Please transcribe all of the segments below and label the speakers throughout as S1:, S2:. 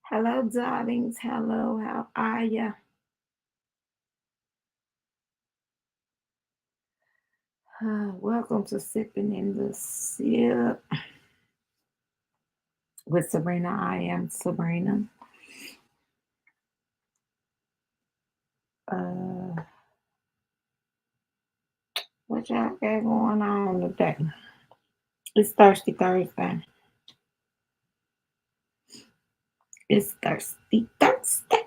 S1: Hello, darlings. Hello, how are ya? Welcome to Sipping in the Sip with Sabrina. I am Sabrina. What y'all got going on today? It's Thirsty Thursday. It's Thirsty Thursday.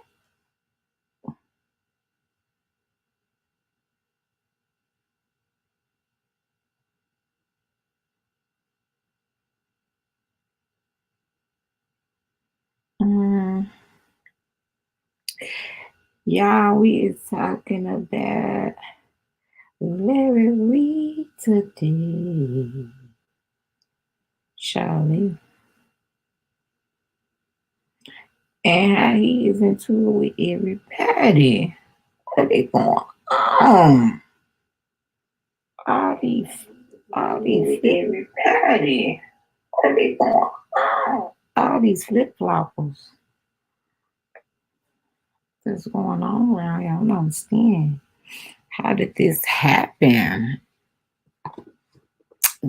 S1: Y'all, we is talking about Larry Reid today. Charlie. And how he is into it with everybody. What is going on? All these everybody. What is going on? All these flip-floppers. What's going on around here? I don't understand. How did this happen?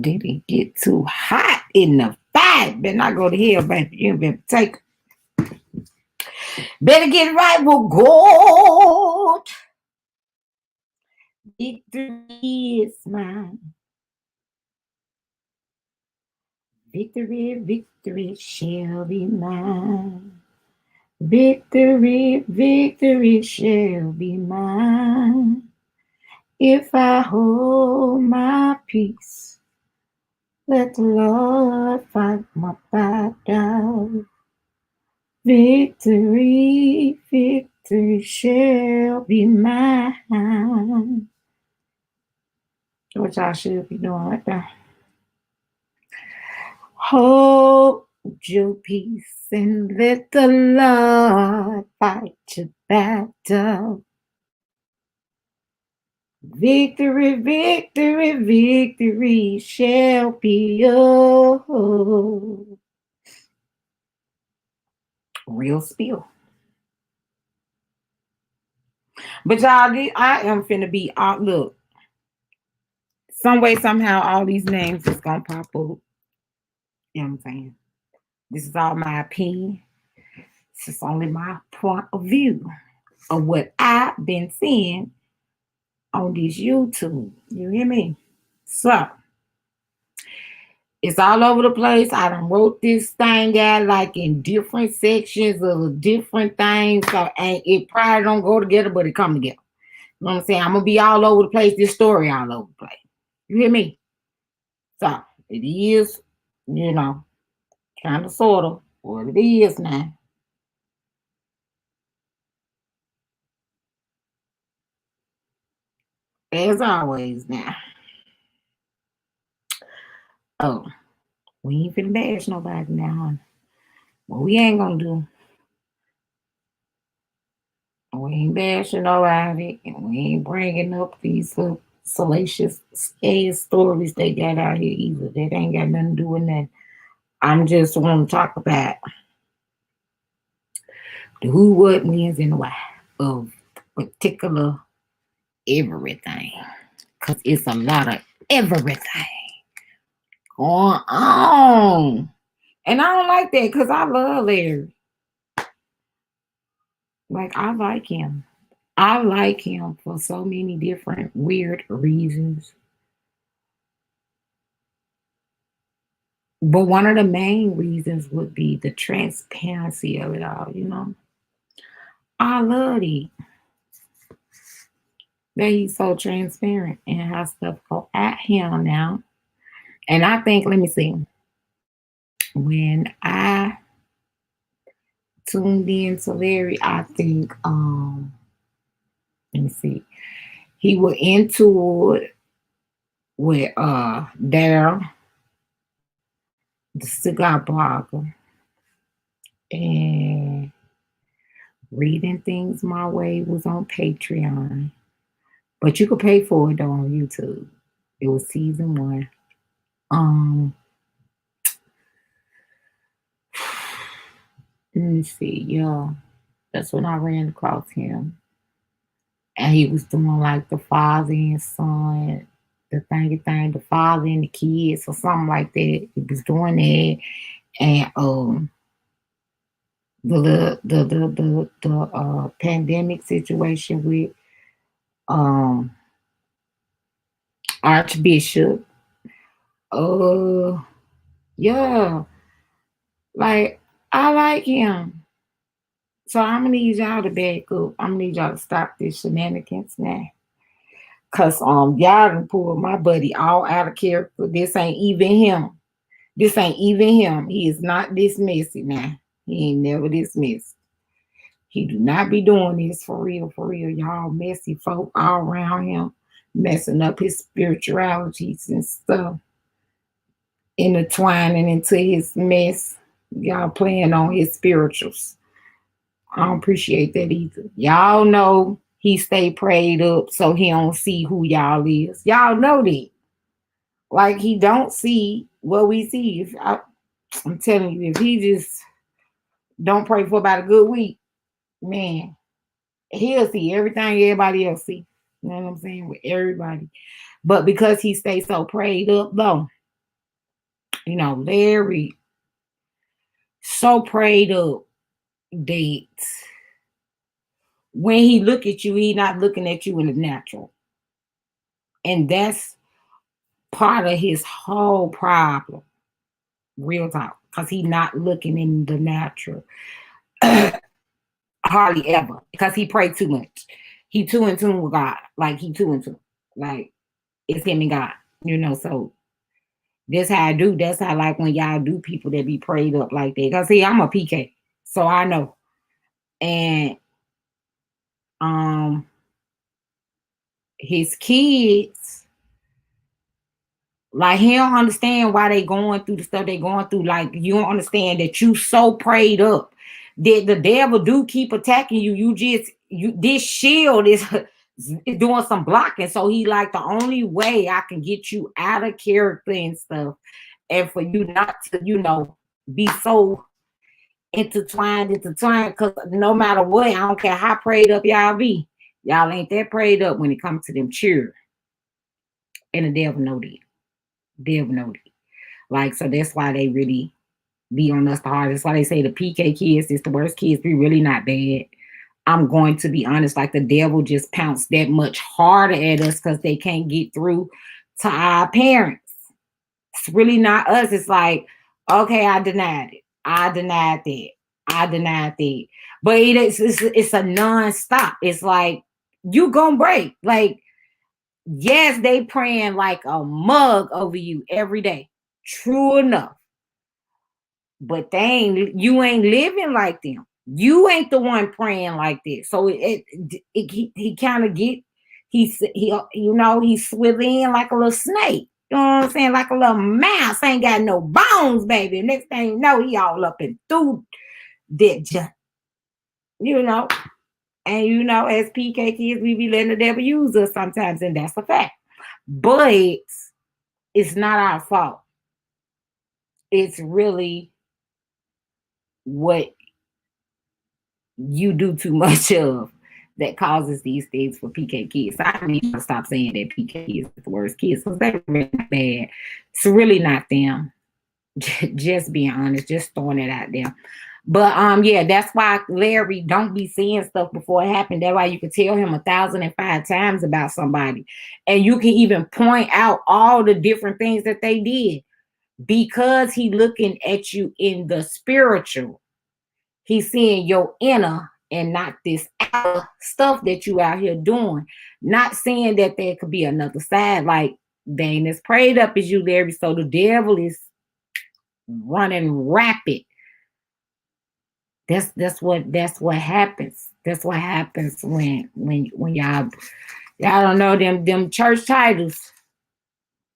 S1: Did it get too hot in the fight? Better not go to hell, baby. You better take it. Better get right with God. Victory is mine. Victory, victory shall be mine. Victory, victory shall be mine. If I hold my peace, let the Lord fight my battle. Victory, victory shall be mine. What y'all should be doing right there. Hold your peace and let the Lord fight your battle. Victory, victory, victory shall be yours. Real spill. But y'all, I am finna be out. Look, some way, somehow, all these names is gonna pop up. You know what I'm saying? This is all my opinion. This is only my point of view of what I've been seeing on this YouTube. You hear me? So it's all over the place. I done wrote this thing out like in different sections of different things. So it probably don't go together, but it come together. You know what I'm saying? I'm gonna be all over the place. This story all over the place. You hear me? So it is, kind of sort of what it is now. As always now. Oh, we ain't finna bash nobody now, honey. What we ain't gonna do. We ain't bashing nobody, and we ain't bringing up these salacious, scary stories they got out here either. That ain't got nothing to do with that. I'm just want to talk about the who, what, when's, and why of particular everything. Because it's a lot of everything going on. And I don't like that because I love Larry. Like, I like him. I like him for so many different weird reasons. But one of the main reasons would be the transparency of it all, I love it that he's so transparent and how stuff go at him now. And I think, let me see, when I tuned in to Larry, I think, let me see, he was into it with Daryl, the cigar blogger, and Reading Things My Way was on Patreon. But you could pay for it though on YouTube. It was season 1. Let me see, yeah. That's when I ran across him. And he was doing like the father and son, the the father and the kids or something like that. He was doing that. And the pandemic situation with Archbishop. Yeah. Like, I like him. So I'm gonna need y'all to back up. I'm gonna need y'all to stop this shenanigans now. Cause y'all done pulled my buddy all out of character. This ain't even him. This ain't even him. He is not this messy now. He ain't never dismissed. He do not be doing this for real, for real. Y'all messy folk all around him, messing up his spiritualities and stuff, intertwining into his mess. Y'all playing on his spirituals. I don't appreciate that either. Y'all know he stay prayed up so he don't see who y'all is. Y'all know that. Like he don't see what we see. I'm telling you, if he just don't pray for about a good week, man, he'll see everything everybody else see. You know what I'm saying? With everybody. But because he stays so prayed up, though, you know, Larry, so prayed up that when he look at you, he not looking at you in the natural. And that's part of his whole problem. Real talk. Because he not looking in the natural. Hardly ever. Because he prayed too much. He too in tune with God. Like he too in tune. Like it's him and God. You know, so that's how I do. That's how, like, when y'all do people that be prayed up like that. Because, see, I'm a PK. So I know. And his kids, like, he don't understand why they going through the stuff they going through. Like, you don't understand that you so prayed up that the devil do keep attacking you. This shield is doing some blocking. So he like, the only way I can get you out of character and stuff, and for you not to, you know, be so intertwined, because no matter what, I don't care how prayed up y'all be, y'all ain't that prayed up when it comes to them children. And the devil know that. Devil know that. Like, so that's why they really be on us the hardest. That's why they say the PK kids is the worst kids. We really not bad. I'm going to be honest, like the devil just pounced that much harder at us because they can't get through to our parents. It's really not us. It's like, okay, I denied it. I denied that. I denied that. But it's a non-stop. It's like, you gonna break. Like, yes, they praying like a mug over you every day. True enough. But you ain't living like them. You ain't the one praying like this. So he kind of he you know, he swither in like a little snake. You know what I'm saying? Like a little mouse. Ain't got no bones, baby. Next thing you know, he all up and through that junk. You know. And you know, as PK kids, we be letting the devil use us sometimes, and that's a fact. But it's not our fault. It's really what you do too much of that causes these things for PK kids. So I need to stop saying that PK kids is the worst kids, because they're really not bad. It's really not them. Just being honest, just throwing it out there. But yeah, that's why Larry don't be seeing stuff before it happened. That's why you can tell him 1,005 times about somebody, and you can even point out all the different things that they did, because he looking at you in the spiritual. He's seeing your inner and not this outer stuff that you out here doing. Not saying that there could be another side, like they ain't as prayed up as you, Larry. So the devil is running rapid. That's what happens. That's what happens when y'all don't know them church titles.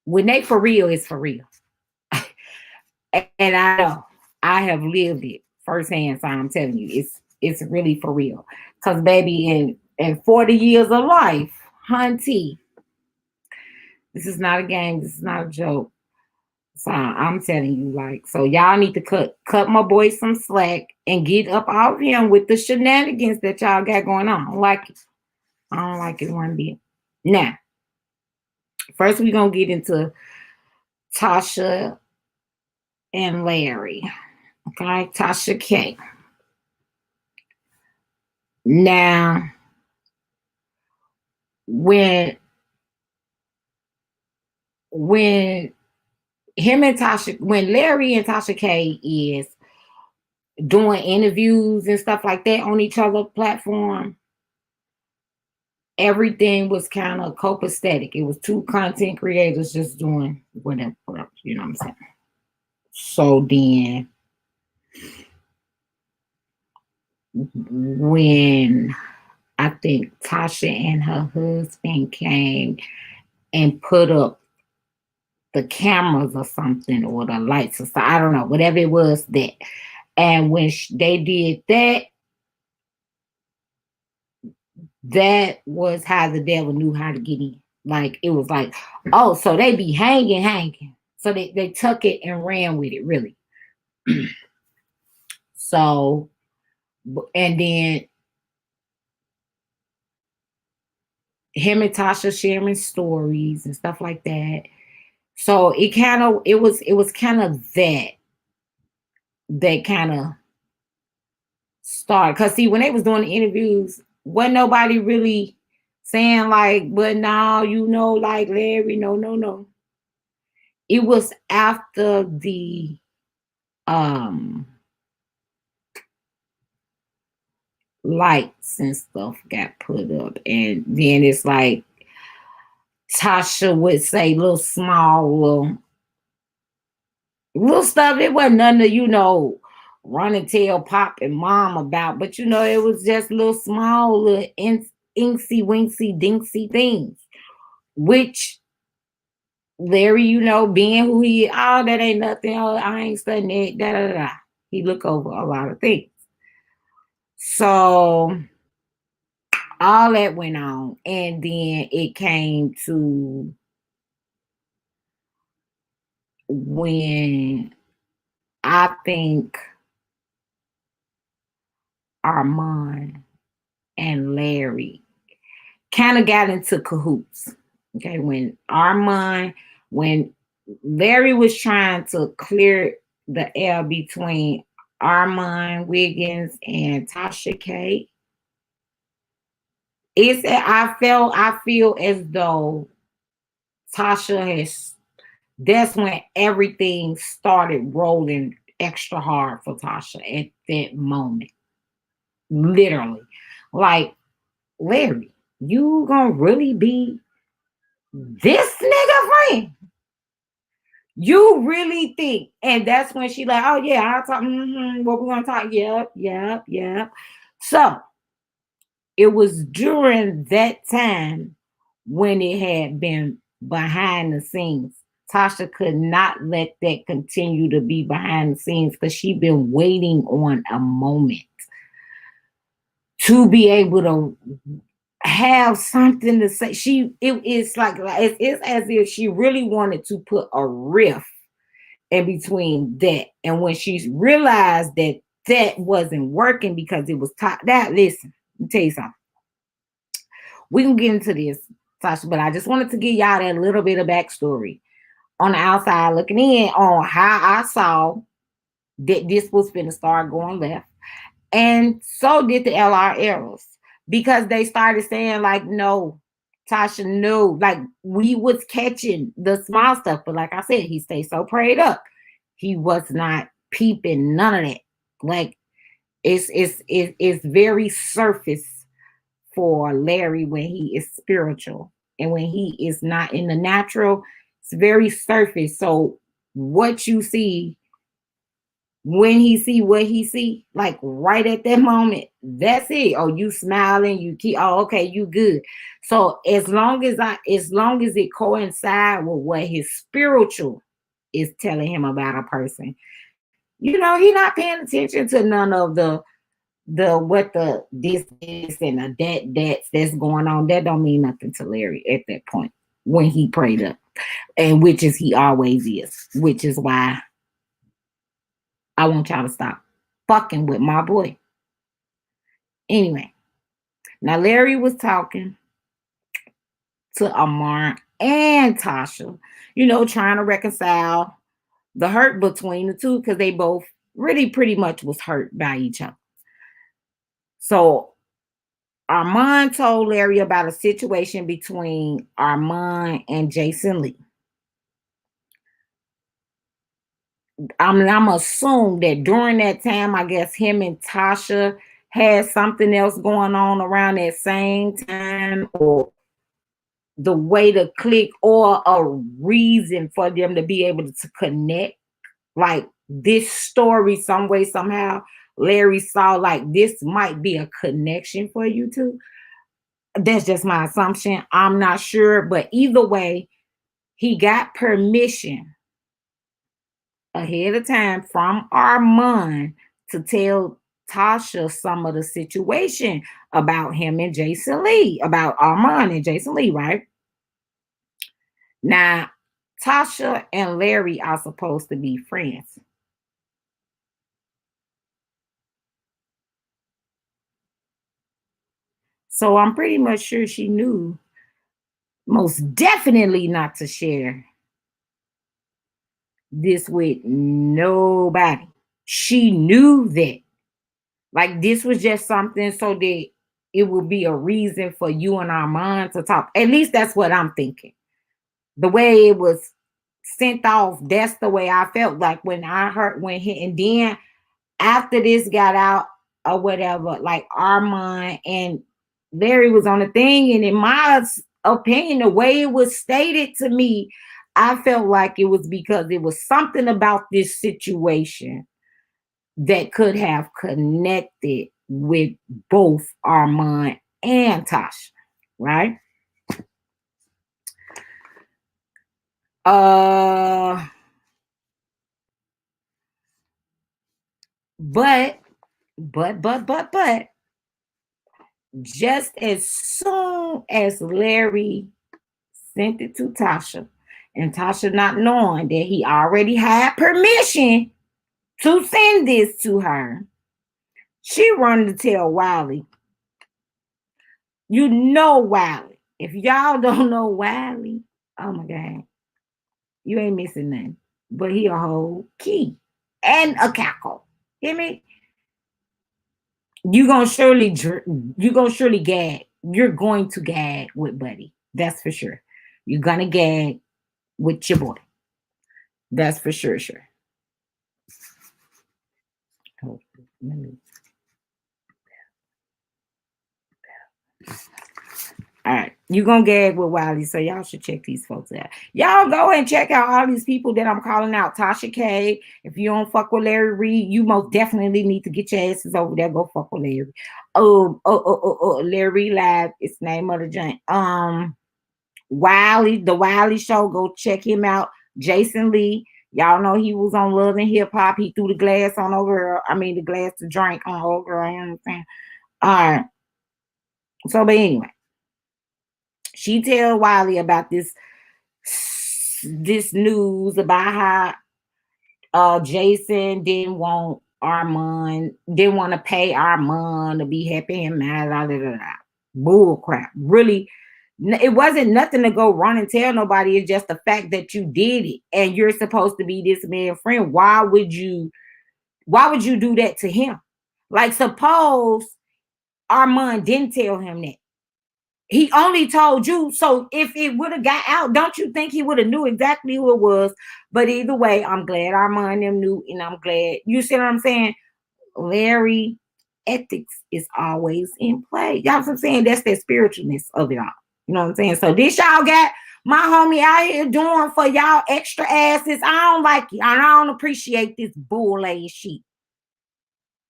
S1: When they for real, it's for real. And I know I have lived it firsthand, so I'm telling you, it's really for real. Cause baby, in 40 years of life, hunty, This is not a game. This is not a joke. So I'm telling you, like, so y'all need to cut my boy some slack and get up off him with the shenanigans that y'all got going on. I don't like it. I don't like it one bit. Now, first we're gonna get into Tasha and Larry. Okay, TashaK. Now, when him and Tasha, when Larry and TashaK is doing interviews and stuff like that on each other's platform, everything was kind of copacetic. It was two content creators just doing whatever, you know what I'm saying? So then, when I think Tasha and her husband came and put up the cameras or something, or the lights or something, I don't know, whatever it was that. And when they did that, that was how the devil knew how to get in. Like, it was like, oh, so they be hanging. So they took it and ran with it, really. So, and then him and Tasha sharing stories and stuff like that. So it was kind of that kind of started. Cause see, when they was doing the interviews, wasn't nobody really saying like, but now, you know, like Larry, no. It was after the lights and stuff got put up, and then it's like Tasha would say little small little stuff. It wasn't none of, you know, run and tell Pop and Mom about, but you know, it was just little small little inksy winksy dinksy things, which Larry, you know, being who he is, oh, that ain't nothing, oh, I ain't studying it, he look over a lot of things. So all that went on, and then it came to when I think Armand and Larry kind of got into cahoots. Okay, when Larry was trying to clear the air between Armand Wiggins and TashaK, I feel as though that's when everything started rolling extra hard for Tasha at that moment. Literally. Like, Larry, you gonna really be this nigga friend? You really think? And that's when she like, oh yeah, I'll talk. What we gonna talk? Yep. So it was during that time when it had been behind the scenes. Tasha could not let that continue to be behind the scenes because she'd been waiting on a moment to be able to have something to say. It's as if she really wanted to put a riff in between that. And when she realized that wasn't working because it was listen, let me tell you something. We can get into this, Tasha, but I just wanted to give y'all that little bit of backstory on the outside looking in on how I saw that this was finna start going left. And so did the LR errors, because they started saying like, no, Tasha, no, like we was catching the small stuff. But like I said, he stayed so prayed up. He was not peeping none of that. Like it's very surface for Larry when he is spiritual, and when he is not in the natural, it's very surface. So what you see when he see what he see, like right at that moment, that's it. Oh, you smiling, you keep, oh, okay, you good. So as long as it coincides with what his spiritual is telling him about a person, you know, he not paying attention to none of the this and the that's going on. That don't mean nothing to Larry at that point when he prayed up. And which is he always is, which is why I want y'all to stop fucking with my boy. Anyway, now Larry was talking to Lamar and Tasha, you know, trying to reconcile the hurt between the two because they both really pretty much was hurt by each other. So Armand told Larry about a situation between Armand and Jason Lee. I'm assume that during that time, I guess him and Tasha had something else going on around that same time, or the way to click, or a reason for them to be able to connect. Like this story, some way, somehow, Larry saw like this might be a connection for you two. That's just my assumption. I'm not sure, but either way, he got permission ahead of time from Armand to tell Tasha some of the situation about him and Jason Lee, about Armand and Jason Lee, right? Now, Tasha and Larry are supposed to be friends. So I'm pretty much sure she knew most definitely not to share this with nobody. She knew that. Like this was just something so that it would be a reason for you and Armand to talk. At least that's what I'm thinking. The way it was sent off, that's the way I felt like when I heard when he, and then after this got out or whatever, like Armand and Larry was on the thing, and in my opinion, the way it was stated to me, I felt like it was because it was something about this situation that could have connected with both Armand and Tasha, right? But just as soon as Larry sent it to Tasha, and Tasha not knowing that he already had permission to send this to her, she run to tell Wiley. You know Wiley. If y'all don't know Wiley, oh my God, you ain't missing nothing. But he a whole key and a cackle. Hear me? You gonna surely gag. You're going to gag with Buddy. That's for sure. You're gonna gag with your boy. That's for sure. Oh, let me. All right, you gonna gag with Wiley, so y'all should check these folks out. Y'all go and check out all these people that I'm calling out. TashaK. If you don't fuck with Larry Reid, you most definitely need to get your asses over there. Go fuck with Larry. Larry Live. It's the name of the joint. Wiley, the Wiley Show. Go check him out. Jason Lee. Y'all know he was on Love and Hip Hop. He threw the glass on old girl. I mean the glass to drink on old girl. You understand? All right. So, but anyway. She tell Wiley about this news about how Jason didn't want to pay Armand to be happy and mad. Bull crap. Really, it wasn't nothing to go run and tell nobody. It's just the fact that you did it and you're supposed to be this man's friend. Why would you do that to him? Like, suppose Armand didn't tell him that. He only told you. So if it would have got out, don't you think he would have knew exactly who it was? But either way, I'm glad Armand them knew, and I'm glad. You see what I'm saying? Larry, ethics is always in play. Y'all know what I'm saying? That's the spiritualness of it all. You know what I'm saying? So this y'all got my homie out here doing for y'all extra asses. I don't like it. I don't appreciate this bull ass shit.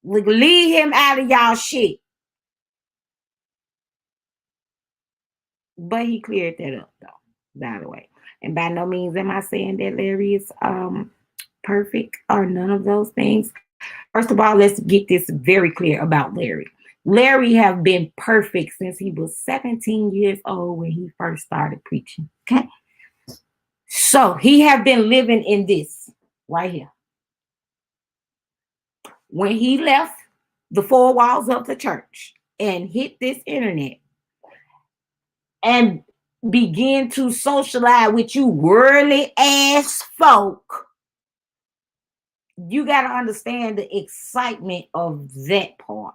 S1: Leave him out of y'all shit. But he cleared that up, though, by the way. And by no means am I saying that Larry is perfect or none of those things. First of all, let's get this very clear about Larry. Larry have been perfect since he was 17 years old when he first started preaching. Okay? So he have been living in this right here. When he left the four walls of the church and hit this internet and begin to socialize with you worldly ass folk, you got to understand the excitement of that part,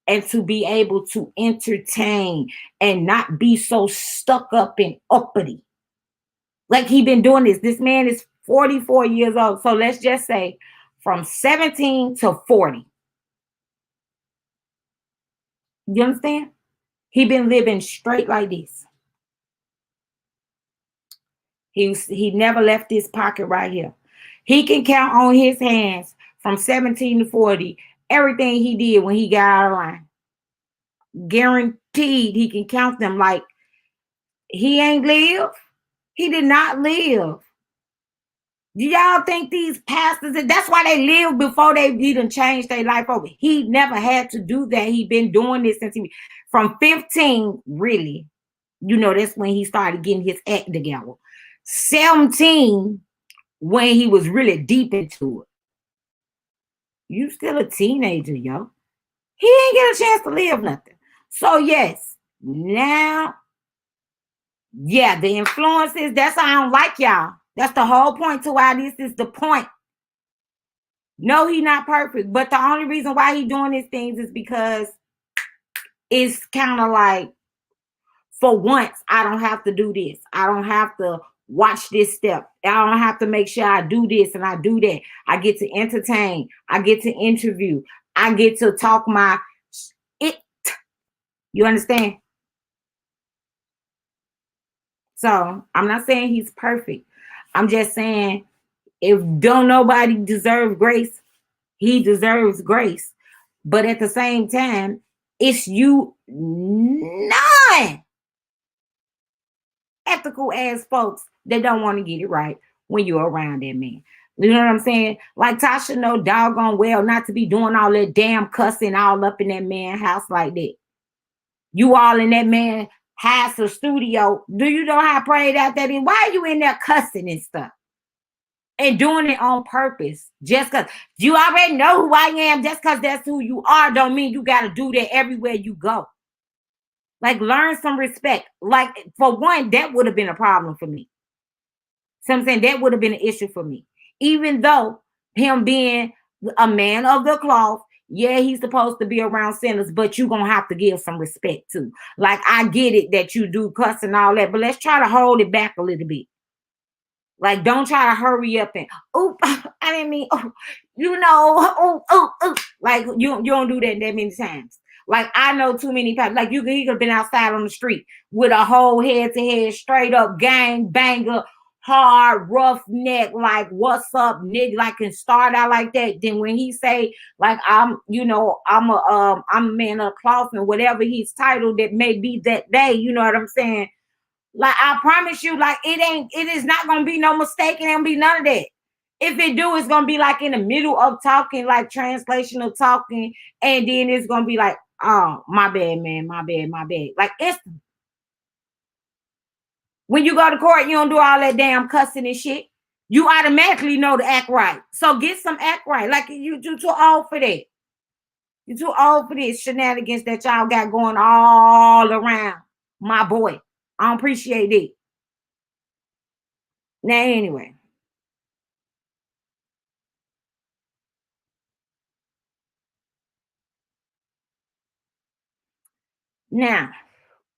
S1: and to be able to entertain and not be so stuck up and uppity. Like he been doing this. This man is 44 years old. So let's just say from 17 to 40. You understand? He been living straight like this. He never left this pocket right here. He can count on his hands from 17 to 40 everything he did when he got out of line. Guaranteed he can count them. Like he ain't live. He did not live. Do y'all think these pastors, that's why they live before they even change their life over? He never had to do that. He been doing this since from 15, really. You know, that's when he started getting his act together. 17, when he was really deep into it. You still a teenager, yo. He ain't get a chance to live nothing. So yes, now, yeah, the influences, that's why I don't like y'all. That's the whole point to why this is the point. No, he not perfect, but the only reason why he doing these things is because it's kind of like, for once, I don't have to do this. I don't have to watch this step. I don't have to make sure I do this and I do that. I get to entertain. I get to interview. I get to talk my it. You understand? So I'm not saying he's perfect. I'm just saying if don't nobody deserve grace, he deserves grace. But at the same time, it's you none ethical ass folks that don't want to get it right when you're around that man. You know what I'm saying? Like Tasha know doggone well not to be doing all that damn cussing all up in that man's house like that. You all in that man house or studio. Do you know how prayed out that is? Why are you in there cussing and stuff? And doing it on purpose. Just because you already know who I am, just because that's who you are, don't mean you got to do that everywhere you go. Like, learn some respect. Like, for one, that would have been a problem for me. So I'm saying that would have been an issue for me. Even though him being a man of the cloth, yeah, he's supposed to be around sinners, but you're going to have to give some respect too. Like, I get it that you do cuss and all that, but let's try to hold it back a little bit. Like, don't try to hurry up and, oh, I didn't mean, oh, you know, oh. Like, you don't do that many times. Like, I know too many people. Like, he could have been outside on the street with a whole head-to-head, straight-up gang banger, hard, rough neck, like, what's up, nigga? Like, and start out like that. Then when he say, like, I'm a man of cloth and whatever he's titled that may be that day, you know what I'm saying? Like, I promise you, like, it is not gonna be no mistake. It ain't gonna be none of that. If it do, it's gonna be like in the middle of talking, like translational talking, and then it's gonna be like, oh, my bad, man, my bad. Like, it's when you go to court, you don't do all that damn cussing and shit. You automatically know to act right. So get some act right. Like, you too old for that. You're too old for this shenanigans that y'all got going all around, my boy. I don't appreciate it. Now, anyway. Now,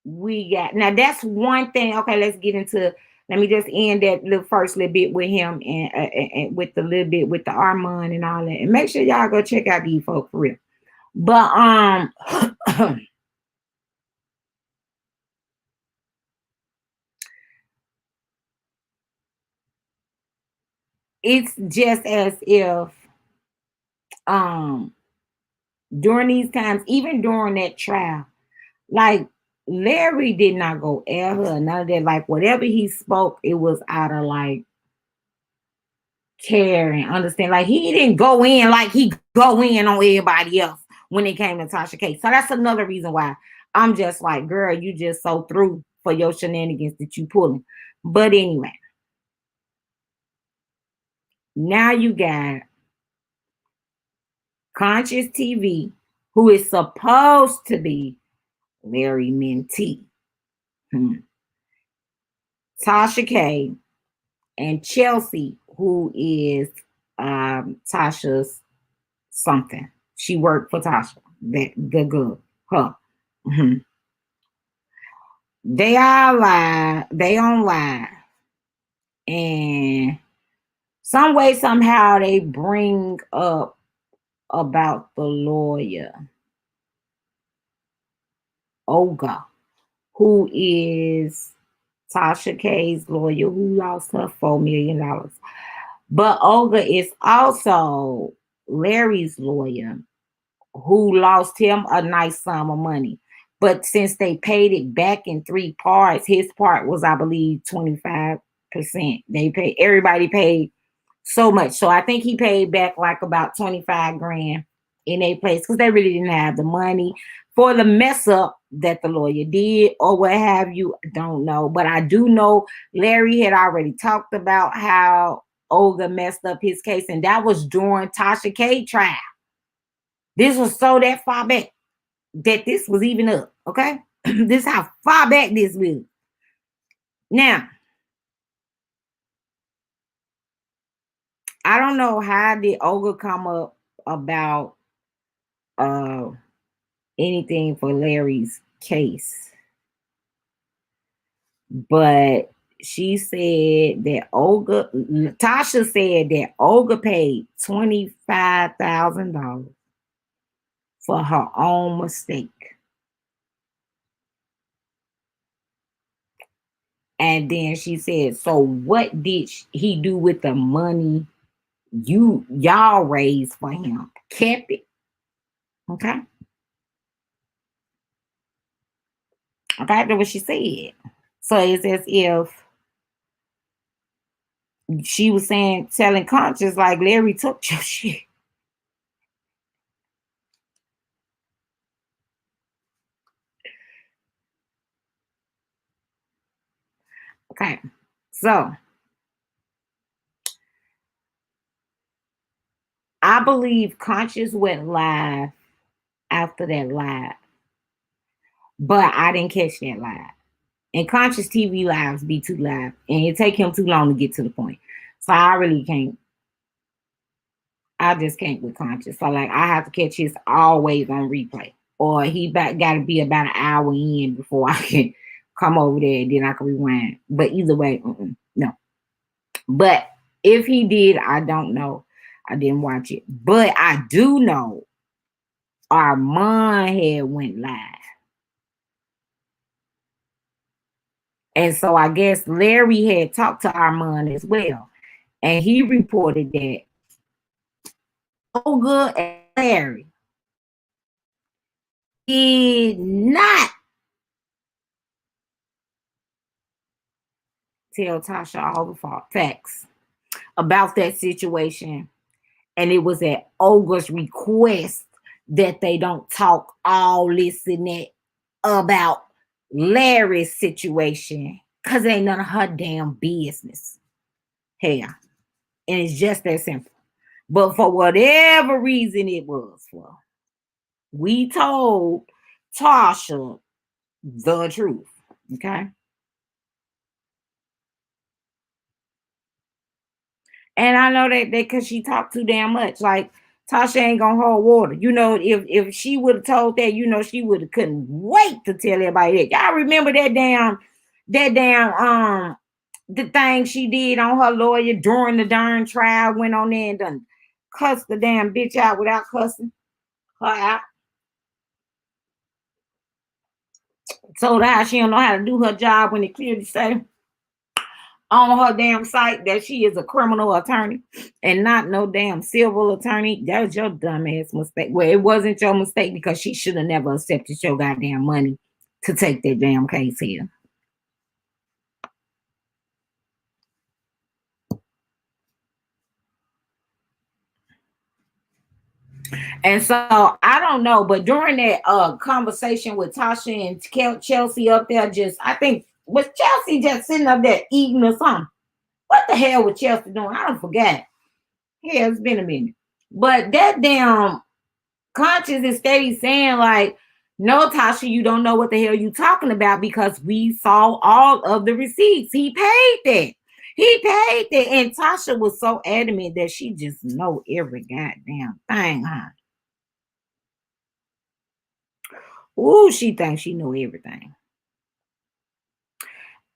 S1: now that's one thing. Okay, let's get into, let me just end that first little bit with him and with the little bit with the Armand and all that. And make sure y'all go check out these folks for real. But it's just as if during these times, even during that trial, like, Larry did not go ever none of that. Like, whatever he spoke, it was out of like care and understand. Like, he didn't go in like he go in on everybody else when it came to TashaK. So that's another reason why I'm just like, girl, you just so through for your shenanigans that you pulling. But anyway, Now you got ConsciouzTV, who is supposed to be Larry mentee. TashaK and Chelsea, who is Tasha's something. She worked for Tasha. The good. Her. They are live. They on live. And some way, somehow, they bring up about the lawyer, Olga, who is Tasha K's lawyer, who lost her $4 million. But Olga is also Larry's lawyer, who lost him a nice sum of money. But since they paid it back in 3 parts, his part was, I believe, 25%. Everybody paid so much. So I think he paid back like about 25 grand in a place because they really didn't have the money for the mess up that the lawyer did or what have you. Don't know. But I do know Larry had already talked about how Olga messed up his case, and that was during TashaK trial. This was so that far back that this was even up, okay? This is how far back this was. Now, I don't know how did Olga come up about anything for Larry's case, but she said that Tasha said that Olga paid $25,000 for her own mistake. And then she said, so what did he do with the money y'all raised for him? Kept it. Okay. Okay, that's what she said. So it's as if she was saying, telling Conscious, like, Larry took your shit. Okay. So I believe Conscious went live after that live, but I didn't catch that live. And ConsciouzTV lives be too live, and it take him too long to get to the point. So I really can't. I just can't with Conscious. So like I have to catch his always on replay, or he got to be about an hour in before I can come over there and then I can rewind. But either way, no. But if he did, I don't know. I didn't watch it, but I do know Armand had went live. And so I guess Larry had talked to Armand as well. And he reported that Olga and Larry did not tell Tasha all the facts about that situation. And it was at Olga's request that they don't talk all this and that about Larry's situation because it ain't none of her damn business. Hell. And it's just that simple. But for whatever reason it was for, we told Tasha the truth. Okay. And I know that because she talked too damn much. Like Tasha ain't gonna hold water. You know, if she would have told that, you know, she would have couldn't wait to tell everybody that. Y'all remember that damn the thing she did on her lawyer during the darn trial, went on there and done cussed the damn bitch out without cussing her out. Told her she don't know how to do her job when it clearly say on her damn site that she is a criminal attorney and not no damn civil attorney. That was your dumbass mistake. Well, it wasn't your mistake because she should have never accepted your goddamn money to take that damn case here. And so I don't know, but during that conversation with Tasha and Chelsea up there, I think was Chelsea just sitting up there eating or something? What the hell was Chelsea doing? I don't forget. Yeah, it's been a minute. But that damn Conscious is steady saying like, no, Tasha, you don't know what the hell you talking about because we saw all of the receipts. He paid that. He paid that. And Tasha was so adamant that she just know every goddamn thing, huh? Ooh, she thinks she know everything.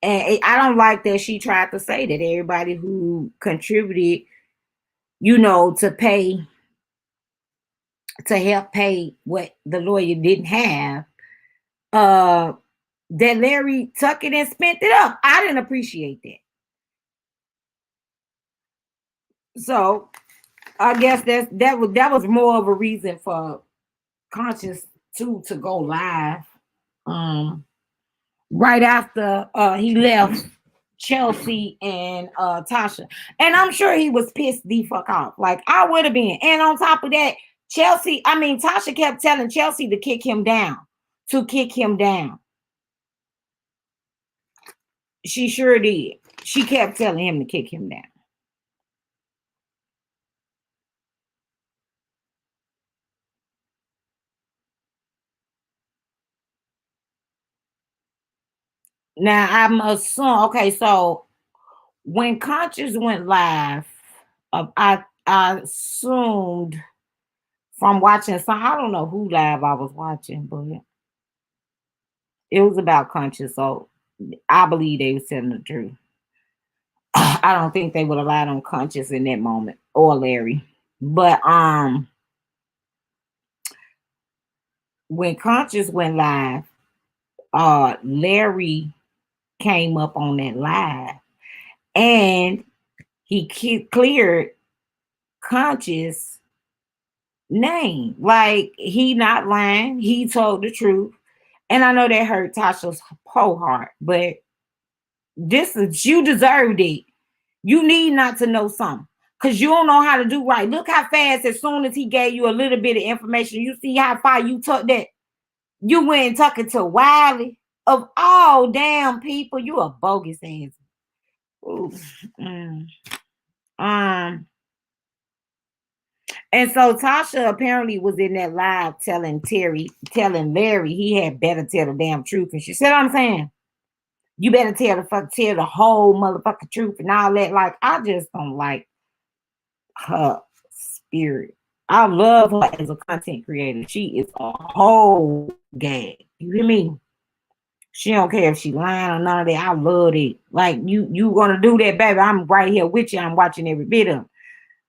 S1: And I don't like that she tried to say that everybody who contributed, to pay, to help pay what the lawyer didn't have, uh, that Larry took it and spent it up. I didn't appreciate that. So I guess that was more of a reason for Conscious to go live. Um, right after he left Chelsea and Tasha. And I'm sure he was pissed the fuck off. Like I would have been. And on top of that, Tasha kept telling Chelsea to kick him down. To kick him down. She sure did. She kept telling him to kick him down. Now I'm assuming, okay, so when Conscious went live, I assumed from watching some, I don't know who live I was watching, but it was about Conscious, so I believe they was telling the truth. I don't think they would have lied on Conscious in that moment or Larry. But when Conscious went live, Larry came up on that live and he cleared Conscious name. Like he not lying. He told the truth. And I know that hurt Tasha's whole heart, but this is you deserved it. You need not to know something. Cause you don't know how to do right. Look how fast, as soon as he gave you a little bit of information, you see how far you took that. You went and talking to Wiley. Of all damn people, you a bogus ass. Ooh. Mm. Um, and so Tasha apparently was in that live telling Larry he had better tell the damn truth. And she said, I'm saying, you better tell the whole motherfucking truth and all that. Like, I just don't like her spirit. I love her as a content creator. She is a whole gag. You hear me? She don't care if she lying or none of that. I love it. Like you gonna do that, baby. I'm right here with you. I'm watching every bit of it.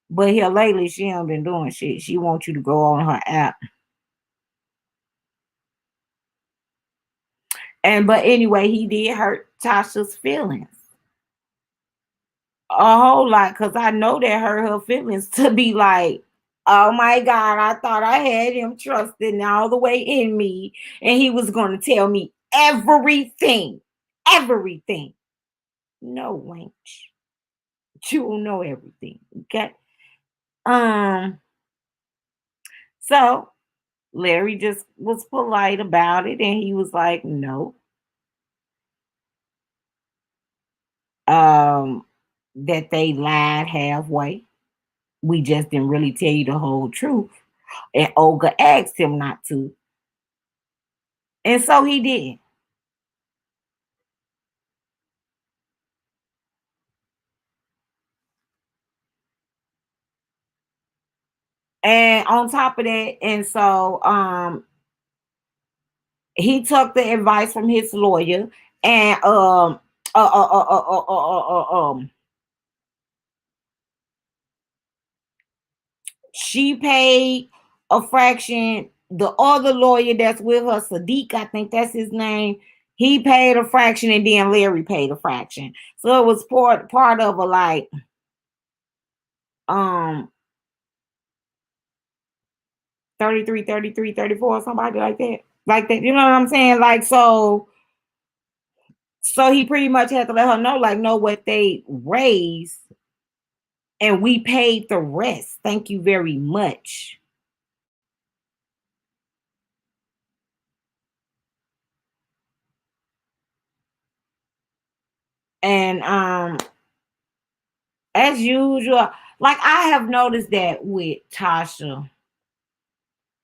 S1: But here lately, she ain't been doing shit. She wants you to go on her app. But anyway, he did hurt Tasha's feelings a whole lot because I know that hurt her feelings to be like, oh my God, I thought I had him trusting all the way in me, and he was going to tell me everything. Everything. No, wench. You will know everything. Okay. Um, so Larry just was polite about it, and he was like, no. Um, that they lied halfway. We just didn't really tell you the whole truth. And Olga asked him not to. And so he did. And on top of that, and so he took the advice from his lawyer and she paid a fraction. The other lawyer that's with her, Sadiq, I think that's his name, he paid a fraction, and then Larry paid a fraction. So it was part of a like um 33, 33, 34, somebody like that. Like that, you know what I'm saying? Like so he pretty much had to let her know, like, know what they raised, and we paid the rest. Thank you very much. And As usual. Like I have noticed that with Tasha.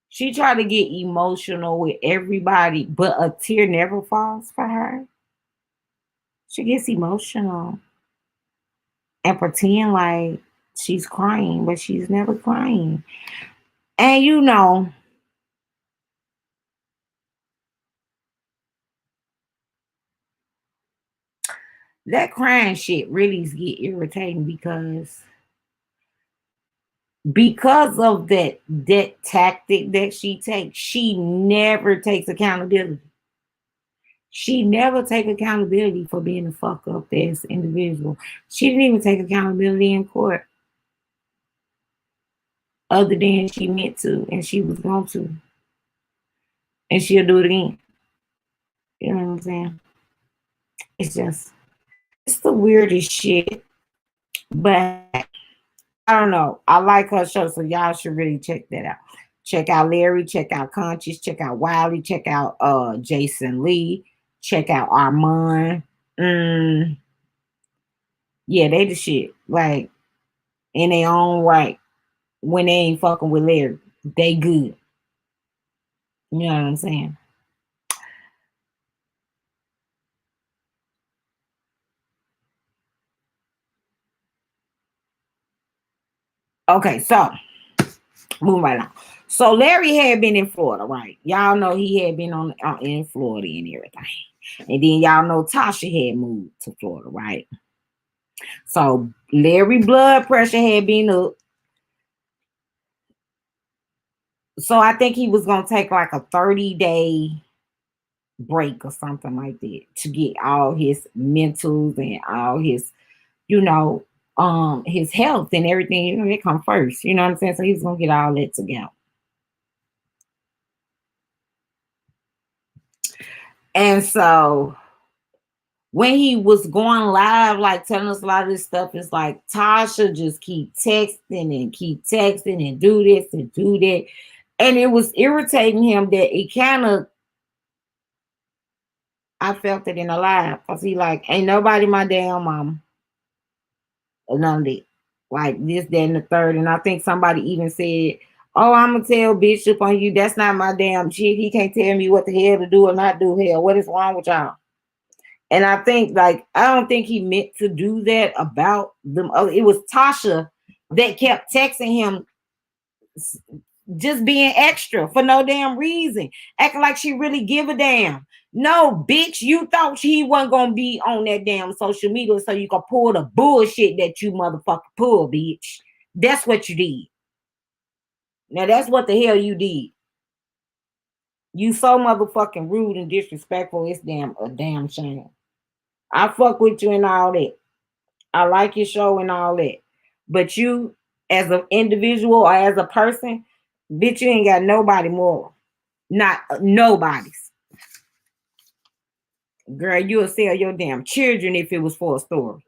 S1: She tried to get emotional with everybody, but a tear never falls for her. She gets emotional and pretend like she's crying, but she's never crying. And you know, that crying shit really get irritating because of that tactic that she takes, she never takes accountability. She never take accountability for being a fuck up as individual. She didn't even take accountability in court, other than she meant to and she was going to, and she'll do it again. You know what I'm saying? It's the weirdest shit. But I don't know. I like her show, so y'all should really check that out. Check out Larry, check out Conscious, check out Wiley, check out Jason Lee, check out Armand. Yeah, they the shit. Like in their own right. When they ain't fucking with Larry, they good. You know what I'm saying? Okay, so moving right on. So Larry had been in Florida, right? Y'all know he had been in Florida and everything. And then y'all know Tasha had moved to Florida, right? So Larry blood pressure had been up. So I think he was gonna take like a 30-day break or something like that to get all his mentals and all his, you know, his health and everything, you know, they come first. You know what I'm saying? So he's gonna get all that together. And so when he was going live, like telling us a lot of this stuff, it's like Tasha just keep texting and do this and do that. And it was irritating him that it kind of, I felt it in the live because he like, ain't nobody my damn mama or none of that. Like this, that, and the third. And I think somebody even said, oh, I'm gonna tell Bishop on you. That's not my damn shit. He can't tell me what the hell to do or not do. Hell, what is wrong with y'all? And I think, like, I don't think he meant to do that about them. It was Tasha that kept texting him, just being extra for no damn reason, acting like she really give a damn. No, bitch, you thought he wasn't gonna be on that damn social media so you could pull the bullshit that you motherfucker pull, bitch. That's what you did. Now that's what the hell you did. You so motherfucking rude and disrespectful. It's a damn shame. I fuck with you and all that. I like your show and all that. But you, as an individual or as a person, bitch, you ain't got nobody moral. Not nobody's. Girl, you'll sell your damn children if it was for a story.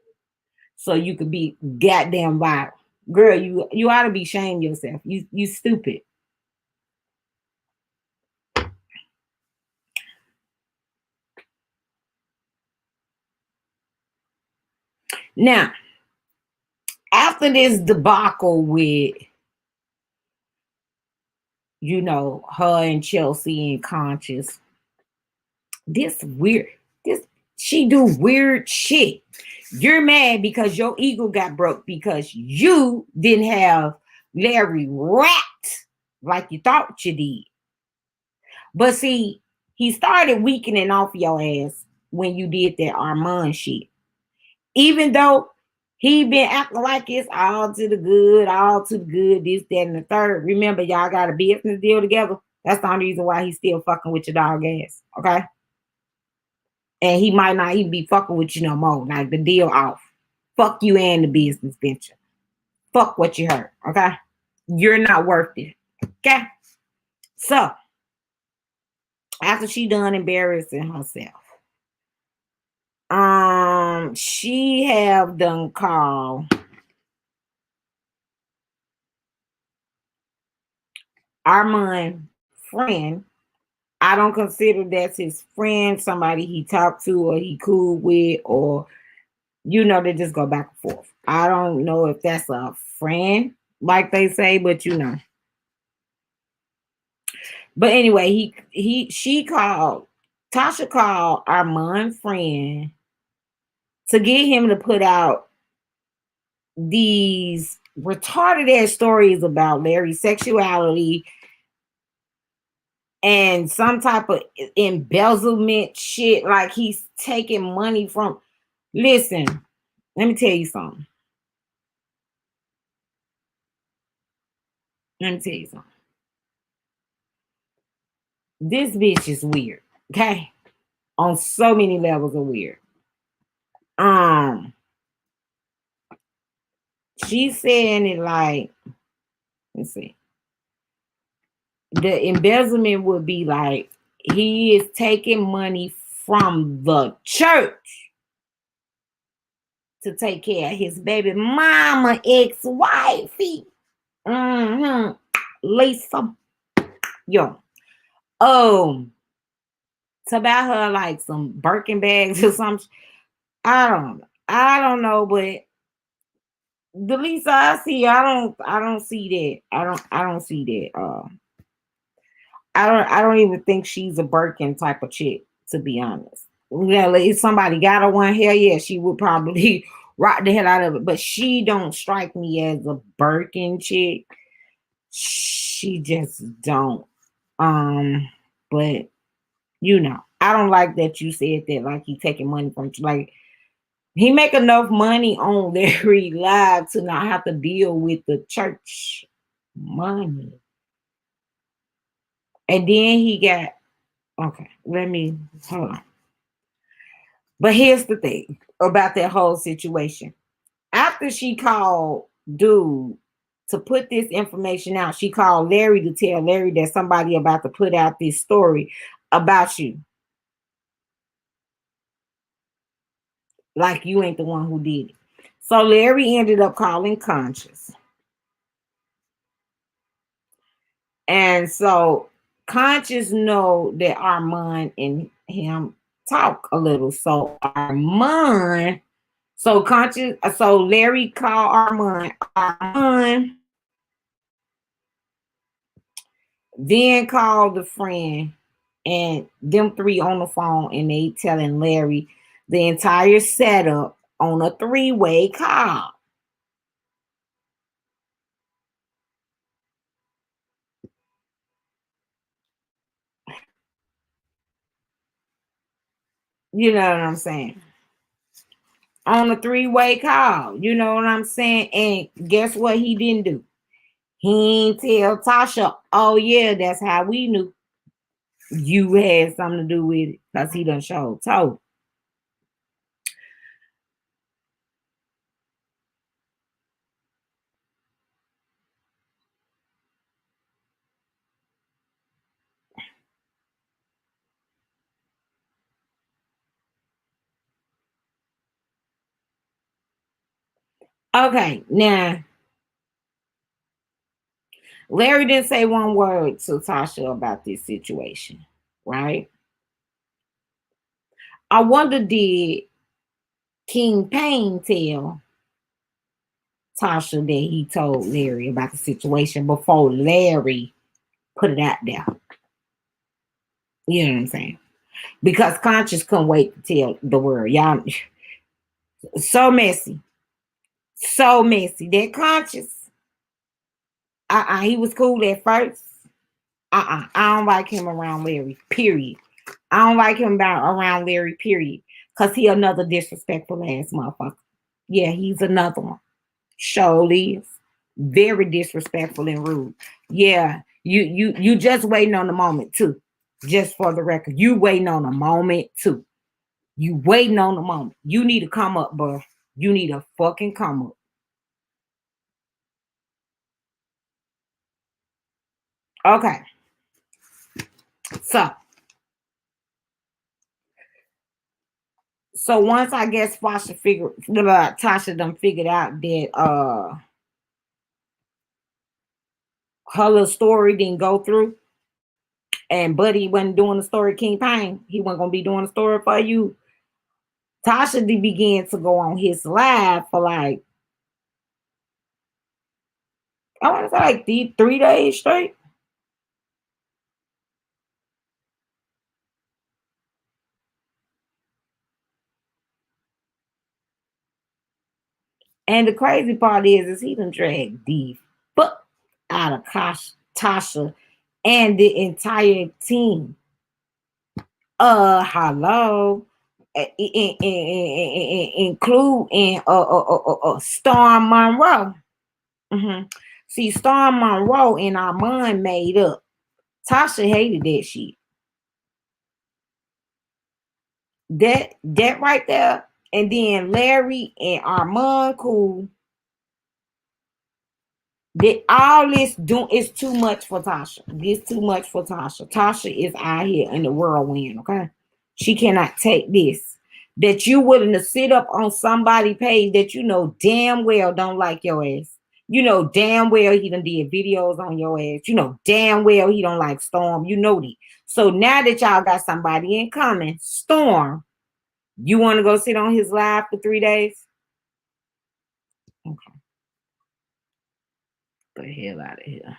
S1: So you could be goddamn viral. Girl, you ought to be ashamed yourself. You stupid. Now, after this debacle with, you know, her and Chelsea and Conscious, this weird, this she do weird shit. You're mad because your ego got broke because you didn't have Larry wrapped like you thought you did. But see, he started weakening off your ass when you did that Armand shit. Even though he been acting like it's all to the good, this, that, and the third. Remember, y'all got a business deal together. That's the only reason why he's still fucking with your dog ass. Okay? And he might not even be fucking with you no more. Like the deal off. Fuck you and the business venture. Fuck what you heard. Okay? You're not worth it. Okay? So, after she done embarrassing herself, she have done call Armand friend. I don't consider that's his friend, somebody he talked to or he cool with, or You know, they just go back and forth. I don't know if that's a friend, like they say, but you know. But anyway, she called, Tasha called Armand friend to get him to put out these retarded ass stories about Larry's sexuality and some type of embezzlement shit, like he's taking money from. Listen, let me tell you something. Let me tell you something. This bitch is weird, okay? On so many levels of weird. She's saying it like, let's see. The embezzlement would be like he is taking money from the church to take care of his baby mama ex-wifey. Lisa. Yo. To buy her like some Birkin bags or something. I don't know, but the Lisa I see, I don't see that. I don't see that. I don't even think she's a Birkin type of chick, to be honest. Yeah, like, if somebody got her one, hell yeah, she would probably rock the hell out of it. But she don't strike me as a Birkin chick. She just don't. But you know, I don't like that you said that, like he taking money from you. Like he make enough money on Larry Live to not have to deal with the church money. And then he got, okay, let me hold on. But here's the thing about that whole situation. After she called dude to put this information out, she called Larry to tell Larry that somebody about to put out this story about you. Like you ain't the one who did it. So Larry ended up calling Conscious. And so Conscious know that Armand and him talk a little. So so Larry called Armand. Armand then called the friend and them three on the phone, and they telling Larry the entire setup on a three-way call. You know what I'm saying? On a three-way call. You know what I'm saying? And guess what he didn't do? He ain't tell Tasha, oh yeah, that's how we knew you had something to do with it, because he done showed told. Okay, now Larry didn't say one word to Tasha about this situation, right? I wonder, did KingPain tell Tasha that he told Larry about the situation before Larry put it out there? You know what I'm saying? Because Conscious couldn't wait to tell the world. Y'all, so messy. So messy. That Conscious, he was cool at first. I don't like him around Larry, period. I don't like him around Larry, period. Because he another disrespectful ass motherfucker. Yeah, he's another one. Surely is. Very disrespectful and rude. Yeah, you just waiting on the moment too. Just for the record, you waiting on a moment too. You waiting on the moment. You need to come up, bro. You need to fucking come up. Okay. So once I guess Tasha done figured out that her little story didn't go through, and Buddy wasn't doing the story KingPain. He wasn't gonna be doing the story for you. Tasha began to go on his live for like, I want to say like 3 days straight. And the crazy part is he done dragged the fuck out of Tasha and the entire team. Hello. Including Storm Monroe. See, Storm Monroe and Armand made up. Tasha hated that shit. That right there. And then Larry and Armand cool. That all this doing is too much for Tasha. This too much for Tasha. Tasha is out here in the whirlwind, okay? She cannot take this. That you willing to sit up on somebody's page that you know damn well don't like your ass. You know damn well he done did videos on your ass. You know damn well he don't like Storm. You know that. So now that y'all got somebody in common, Storm, you want to go sit on his live for 3 days? Okay. Get the hell out of here.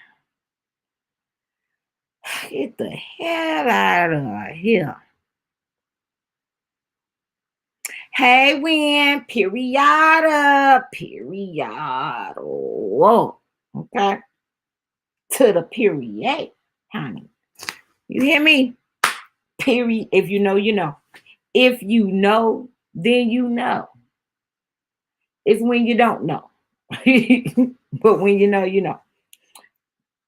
S1: Get the hell out of here. Hey, Win, period. Whoa. Okay. To the period, honey. You hear me? Period. If you know, you know. If you know, then you know. It's when you don't know. But when you know, you know.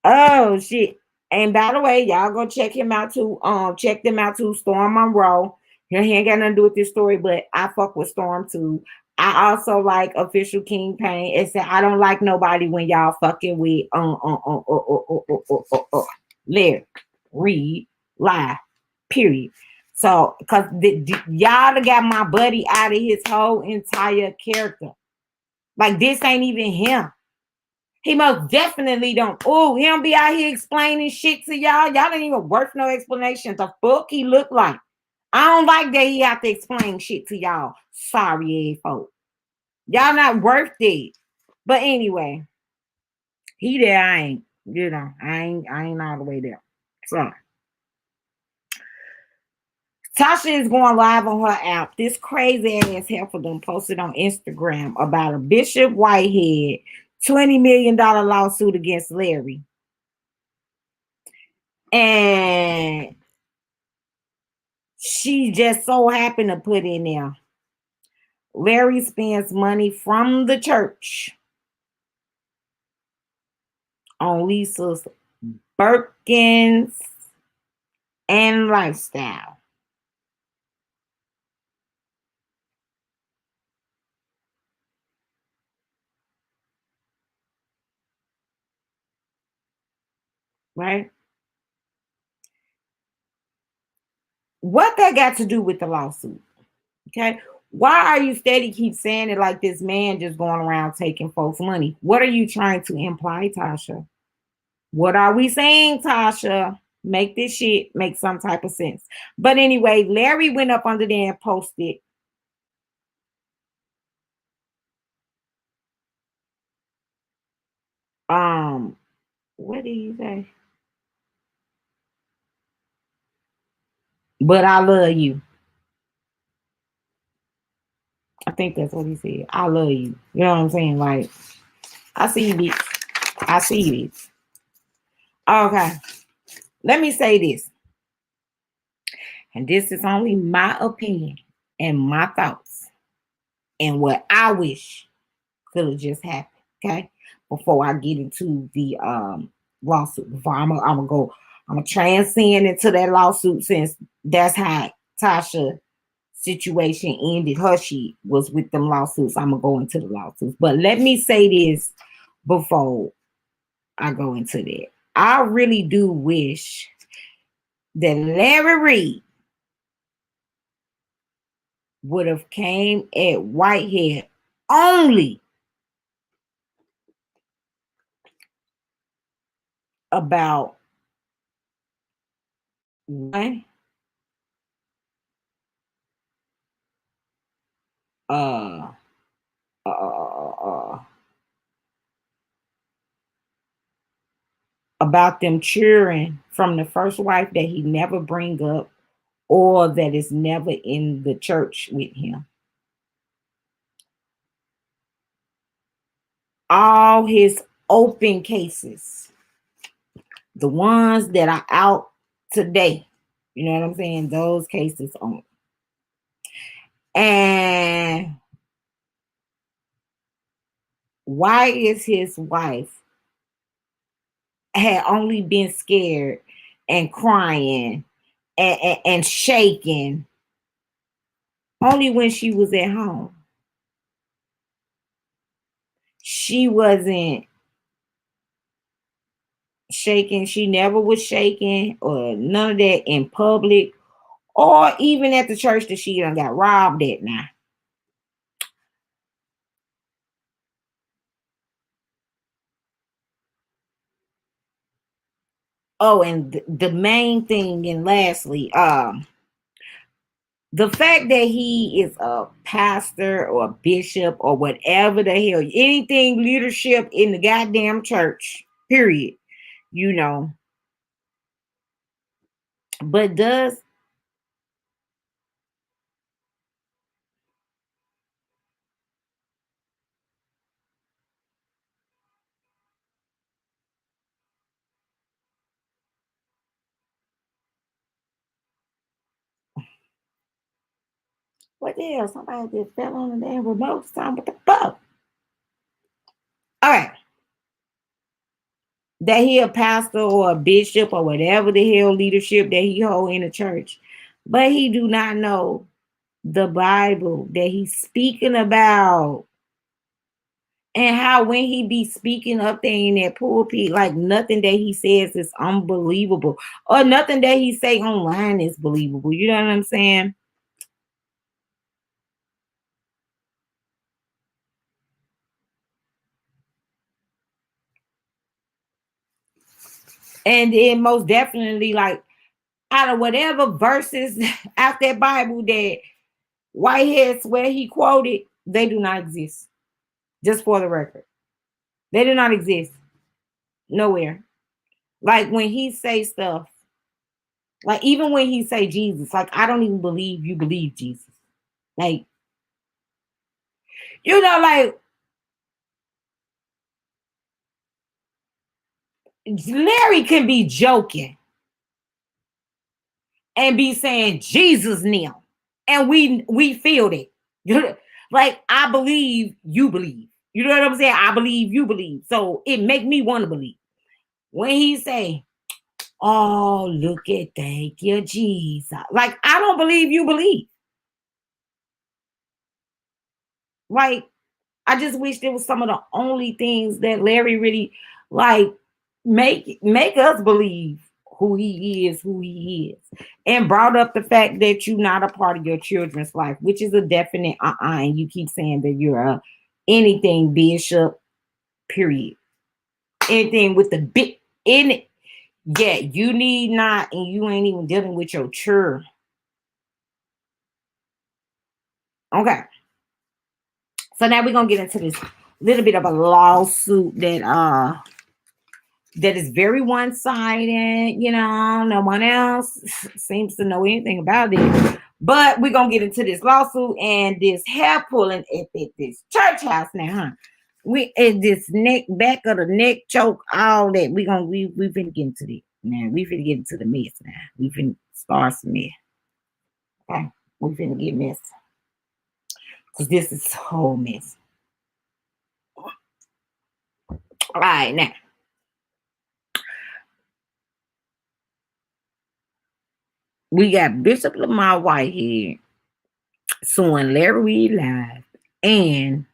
S1: Oh shit. And by the way, y'all go check him out too. Check them out too. Storm Monroe. He ain't got nothing to do with this story, but I fuck with Storm too. I also like official KingPain. It said I don't like nobody when y'all fucking with Larry, Reid, lie. Period. So, cause y'all got my buddy out of his whole entire character. Like this ain't even him. He most definitely don't. Oh, he don't be out here explaining shit to y'all. Y'all ain't even worth no explanation. The fuck he look like. I don't like that he have to explain shit to y'all. Sorry, folks. Y'all not worth it. But anyway, he there. I ain't. You know, I ain't all the way there. So Tasha is going live on her app. This crazy ass heifer done posted on Instagram about a Bishop Whitehead $20 million lawsuit against Larry. And she just so happened to put in there, Larry spends money from the church on Lisa's Birkins and lifestyle. Right? What that got to do with the lawsuit? Okay. Why are you steady keep saying it like this man just going around taking folks' money? What are you trying to imply, Tasha? What are we saying, Tasha? Make this shit make some type of sense. But anyway, Larry went up under there and posted what did he say? But I love you. I think that's what he said. I love you. You know what I'm saying? Like, I see you, bitch. I see you, bitch. Okay. Let me say this. And this is only my opinion and my thoughts and what I wish could have just happened. Okay. Before I get into the lawsuit. Before I'm gonna transcend into that lawsuit since that's how Tasha situation ended. Her she was with them lawsuits. I'm gonna go into the lawsuits. But let me say this before I go into that. I really do wish that Larry Reid would have came at Whitehead only about one, uh, uh, uh, uh, about them cheering from the first wife that he never bring up or that is never in the church with him. All his open cases, the ones that are out today, you know what I'm saying? Those cases on. And why is his wife had only been scared and crying and shaking only when she was at home? She wasn't shaking. She never was shaking or none of that in public or even at the church that she done got robbed at now. Oh, and the main thing, and lastly, the fact that he is a pastor or a bishop or whatever the hell, anything leadership in the goddamn church, period, you know, but does what the hell? Somebody just fell on the damn remote. Time. What the fuck? All right. That he a pastor or a bishop or whatever the hell leadership that he hold in the church, but he do not know the Bible that he's speaking about. And how when he be speaking up there in that pulpit, like nothing that he says is unbelievable, or nothing that he say online is believable. You know what I'm saying? And then most definitely, like out of whatever verses out that Bible that Whitehead swear he quoted, they do not exist. Just for the record, they do not exist nowhere. Like when he say stuff, like even when he say Jesus, like I don't even believe you believe Jesus. Like like Larry can be joking and be saying Jesus kneel, and we feel it. Like I believe you believe. You know what I'm saying? I believe you believe. So it make me want to believe. When he say, "Oh, look at thank you, Jesus," like I don't believe you believe. Like I just wish there was some of the only things that Larry really like make us believe who he is, and brought up the fact that you're not a part of your children's life, which is a definite and you keep saying that you're a anything bishop, period. Anything with the big in it. Yeah, you need not, and you ain't even dealing with your church. Okay. So now we're gonna get into this little bit of a lawsuit that is very one-sided. No one else seems to know anything about it. But we're gonna get into this lawsuit and this hair pulling at this church house now, huh? We at this back of the neck choke, all that. We finna get into this. Now we finna get into the mess now. We finna start some mess. Okay. We finna get messy. Because this is so messy. All right, now. We got Bishop Lamar Whitehead suing Larry Reid Live and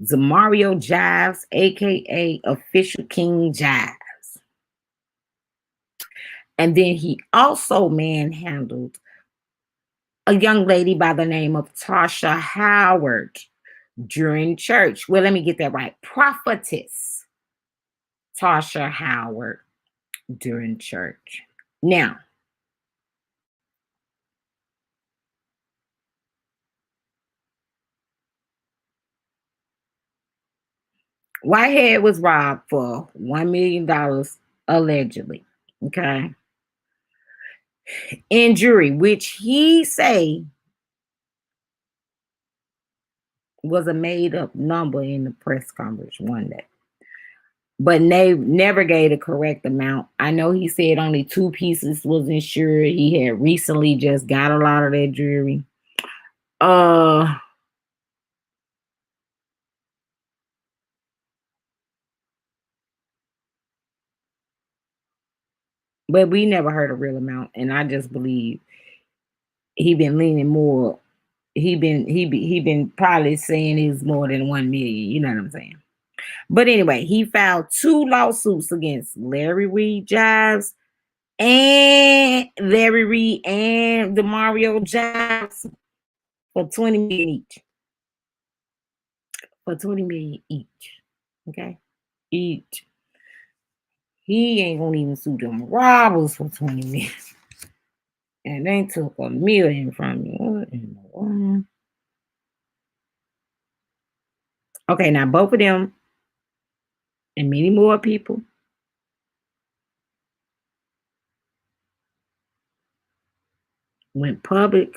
S1: Zamario Jives, aka official KingJives. And then he also manhandled a young lady by the name of Tasha Howard during church. Well, let me get that right. Prophetess Tasha Howard during church. Now, Whitehead was robbed for $1 million allegedly. Okay. In jury, which he say was a made up number in the press conference one day. But they never gave the correct amount. I know he said only 2 pieces was insured. He had recently just got a lot of that jewelry. But we never heard a real amount, and I just believe he been leaning more. He been probably saying it's more than 1 million. You know what I'm saying? But anyway, he filed 2 lawsuits against Reid and Reid and the Mario Jives for 20 million each. For 20 million each. Okay? Each. He ain't gonna even sue them robbers for 20 million. And they took $1 million from you. What in the world? Okay, now both of them and many more people went public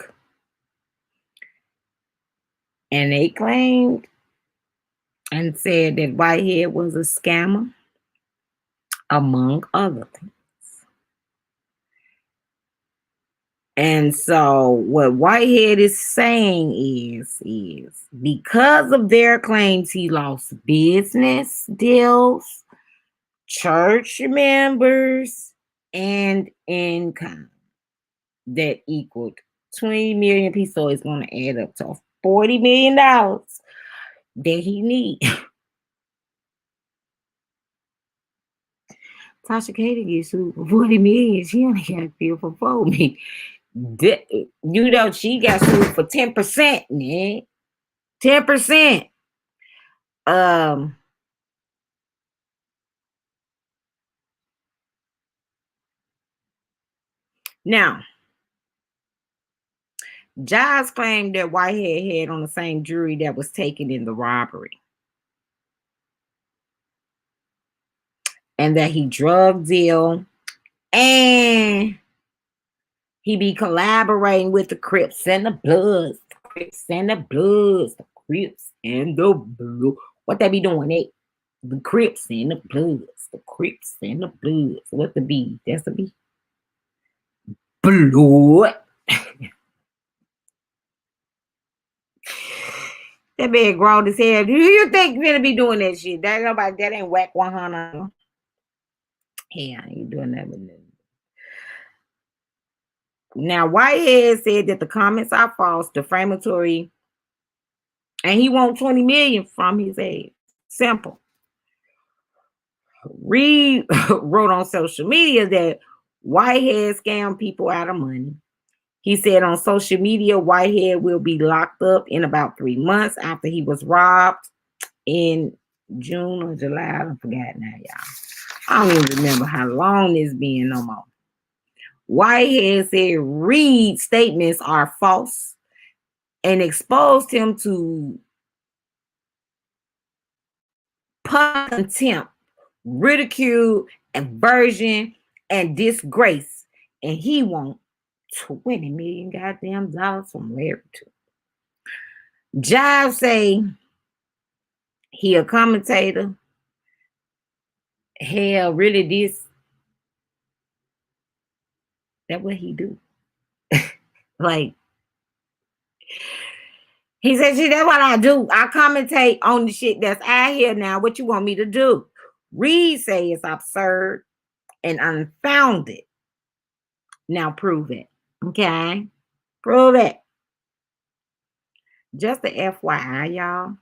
S1: and they claimed and said that Whitehead was a scammer, among other things. And so what Whitehead is saying is because of their claims, he lost business deals, church members, and income that equaled 20 million pesos. So it's going to add up to $40 million that he needs. TashaK gets sued for 40 million. She only got to feel for 4 million. You know, she got sued for 10%, man. 10%. Now, Giles claimed that Whitehead had on the same jewelry that was taken in the robbery, and that he drug deal and he be collaborating with the Crips and the Bloods, the Crips and the Bloods, the Crips and the Bloods. What they be doing? The Crips and the Bloods, the Crips and the Bloods. What the B? That's the B. Blood. That man grown as hell. Do you think you're gonna be doing that shit? That nobody. That ain't whack 100. Yeah, I ain't doing that with them. Now, Whitehead said that the comments are false, defamatory, and he wants 20 million from his aid. Simple. Reid wrote on social media that Whitehead scammed people out of money. He said on social media, Whitehead will be locked up in about 3 months after he was robbed in June or July. I forgot now, y'all. I don't even remember how long this been no more. Whitehead said Reid's statements are false and exposed him to public contempt, ridicule, aversion, and disgrace. And he wants 20 million goddamn dollars from Larry too. Jive say he a commentator. Hell, really this. That's what he do. Like, he said, see, that's what I do. I commentate on the shit that's out here now. What you want me to do? Reid say it's absurd and unfounded. Now prove it. Okay? Prove it. Just the FYI, y'all.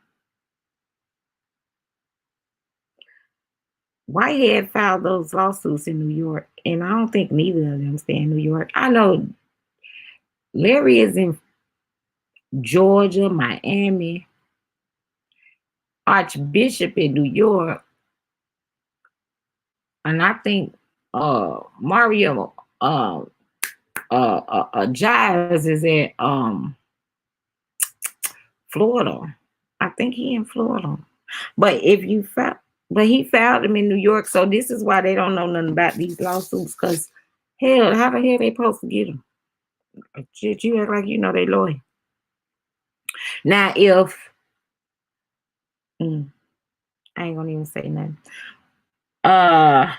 S1: Whitehead filed those lawsuits in New York, and I don't think neither of them stay in New York. I know Larry is in Georgia, Miami, Archbishop in New York, and I think Mario Giles is in Florida. I think he in Florida. But if you found, but he found him in New York, so this is why they don't know nothing about these lawsuits. Cause hell, how the hell they supposed to get him? Shit, you act like you know they lawyer. Now, if I ain't gonna even say nothing. I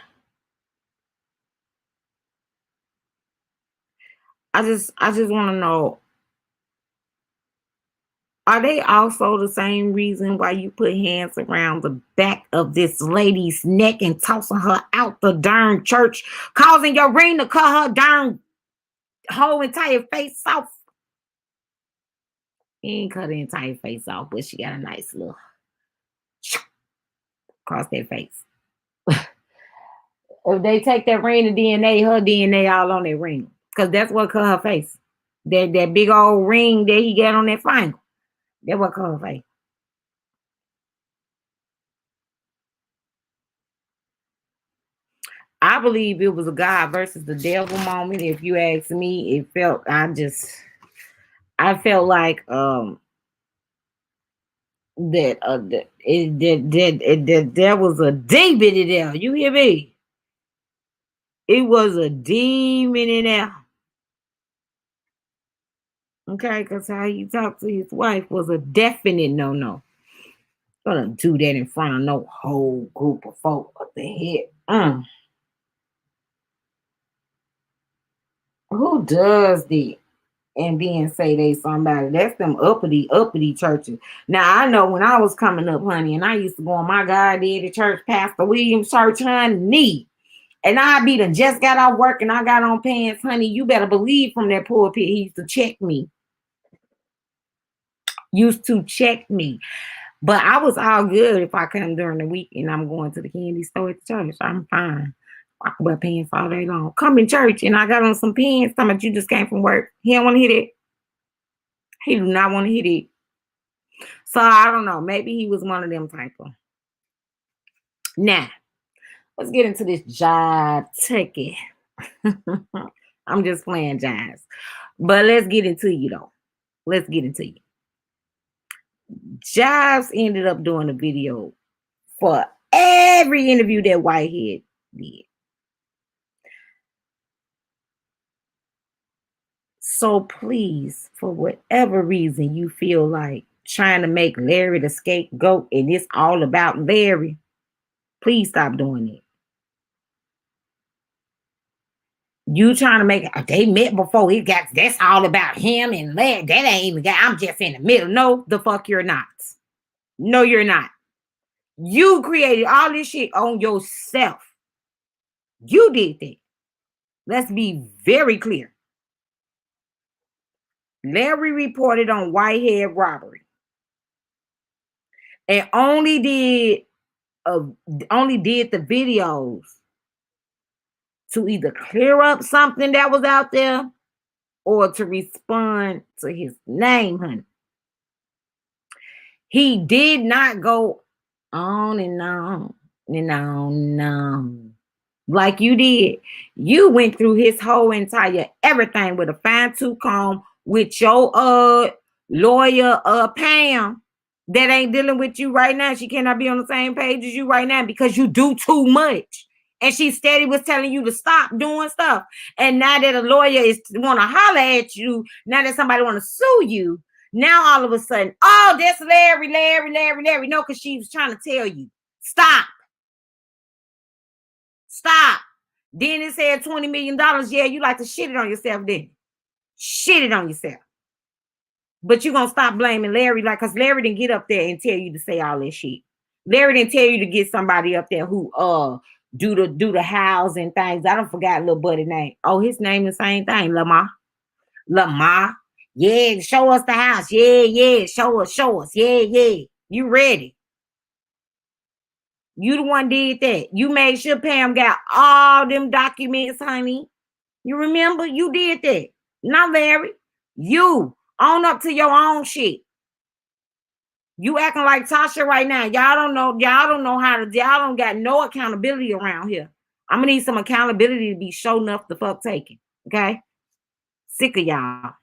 S1: just want to know, are they also the same reason why you put hands around the back of this lady's neck and tossing her out the darn church, causing your ring to cut her darn whole entire face off? He ain't cut her entire face off, but she got a nice little across that face. If they take that ring of DNA, her DNA all on that ring. Because that's what cut her face. That big old ring that he got on that finger. That's what cut her face. I believe it was a God versus the devil moment. If you ask me, it felt I felt like that there was a demon in there. You hear me? It was a demon in there. Okay, because how he talked to his wife was a definite no. Gonna do that in front of no whole group of folk. What the heck? Who does that? And then say they somebody? That's them uppity churches. Now I know when I was coming up, honey, and I used to go on my goddaddy church, Pastor Williams Church, honey. And I be done just got off work and I got on pants, honey. You better believe from that pulpit he used to check me. But I was all good if I come during the week and I'm going to the candy store at the church. I'm fine. I can wear pants all day long. Come in church and I got on some pants. Talking about you just came from work. He don't want to hear it. He do not want to hear it. So I don't know. Maybe he was one of them type of. Now, let's get into this job ticket. I'm just playing jazz. But let's get into you though. Let's get into you. Jives ended up doing a video for every interview that Whitehead did. So please, for whatever reason you feel like trying to make Larry the scapegoat and it's all about Larry, please stop doing it. You trying to make it, they met before he got, that's all about him and Larry. That ain't even got, I'm just in the middle. No, the fuck you're not. No, you're not. You created all this shit on yourself. You did that. Let's be very clear. Larry reported on Whitehead robbery and only did the videos to either clear up something that was out there or to respond to his name, honey. He did not go on and on and on and on like you did. You went through his whole entire everything with a fine-tooth comb with your lawyer Pam that ain't dealing with you right now. She cannot be on the same page as you right now because you do too much. And she steady was telling you to stop doing stuff. And now that a lawyer is want to holler at you, now that somebody want to sue you, now all of a sudden, oh, that's Larry. No, because she was trying to tell you, stop. Then it said $20 million. Yeah, you like to shit it on yourself, didn't you? Shit it on yourself. But you're gonna stop blaming Larry, like, cause Larry didn't get up there and tell you to say all that shit. Larry didn't tell you to get somebody up there who do the house and things. I don't forgot little buddy name. Oh, his name the same thing, Lamar. Yeah, show us the house. Yeah. Show us. Yeah. You ready? You the one did that. You made sure Pam got all them documents, honey. You remember? You did that. Not Larry. You own up to your own shit. You acting like Tasha right now. Y'all don't know how to, y'all don't got no accountability around here. I'm gonna need some accountability to be shown enough the fuck taken. Okay? Sick of y'all.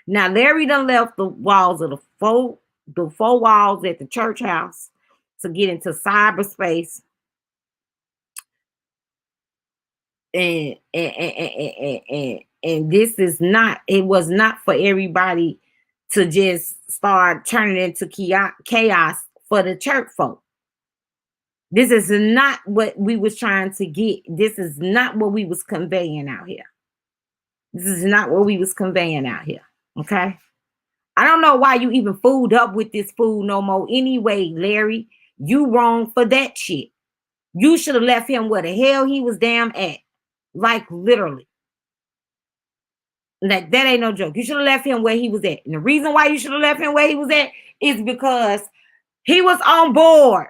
S1: Now Larry done left the walls of the four walls at the church house to get into cyberspace. And this is not, it was not for everybody to just start turning into chaos for the church folk. This is not what we was trying to get. This is not what we was conveying out here. This is not what we was conveying out here. Okay. I don't know why you even fooled up with this fool no more. Anyway, Larry, you wrong for that shit. You should have left him where the hell he was damn at. Like literally. Like that ain't no joke. You should have left him where he was at. And the reason why you should have left him where he was at is because he was on board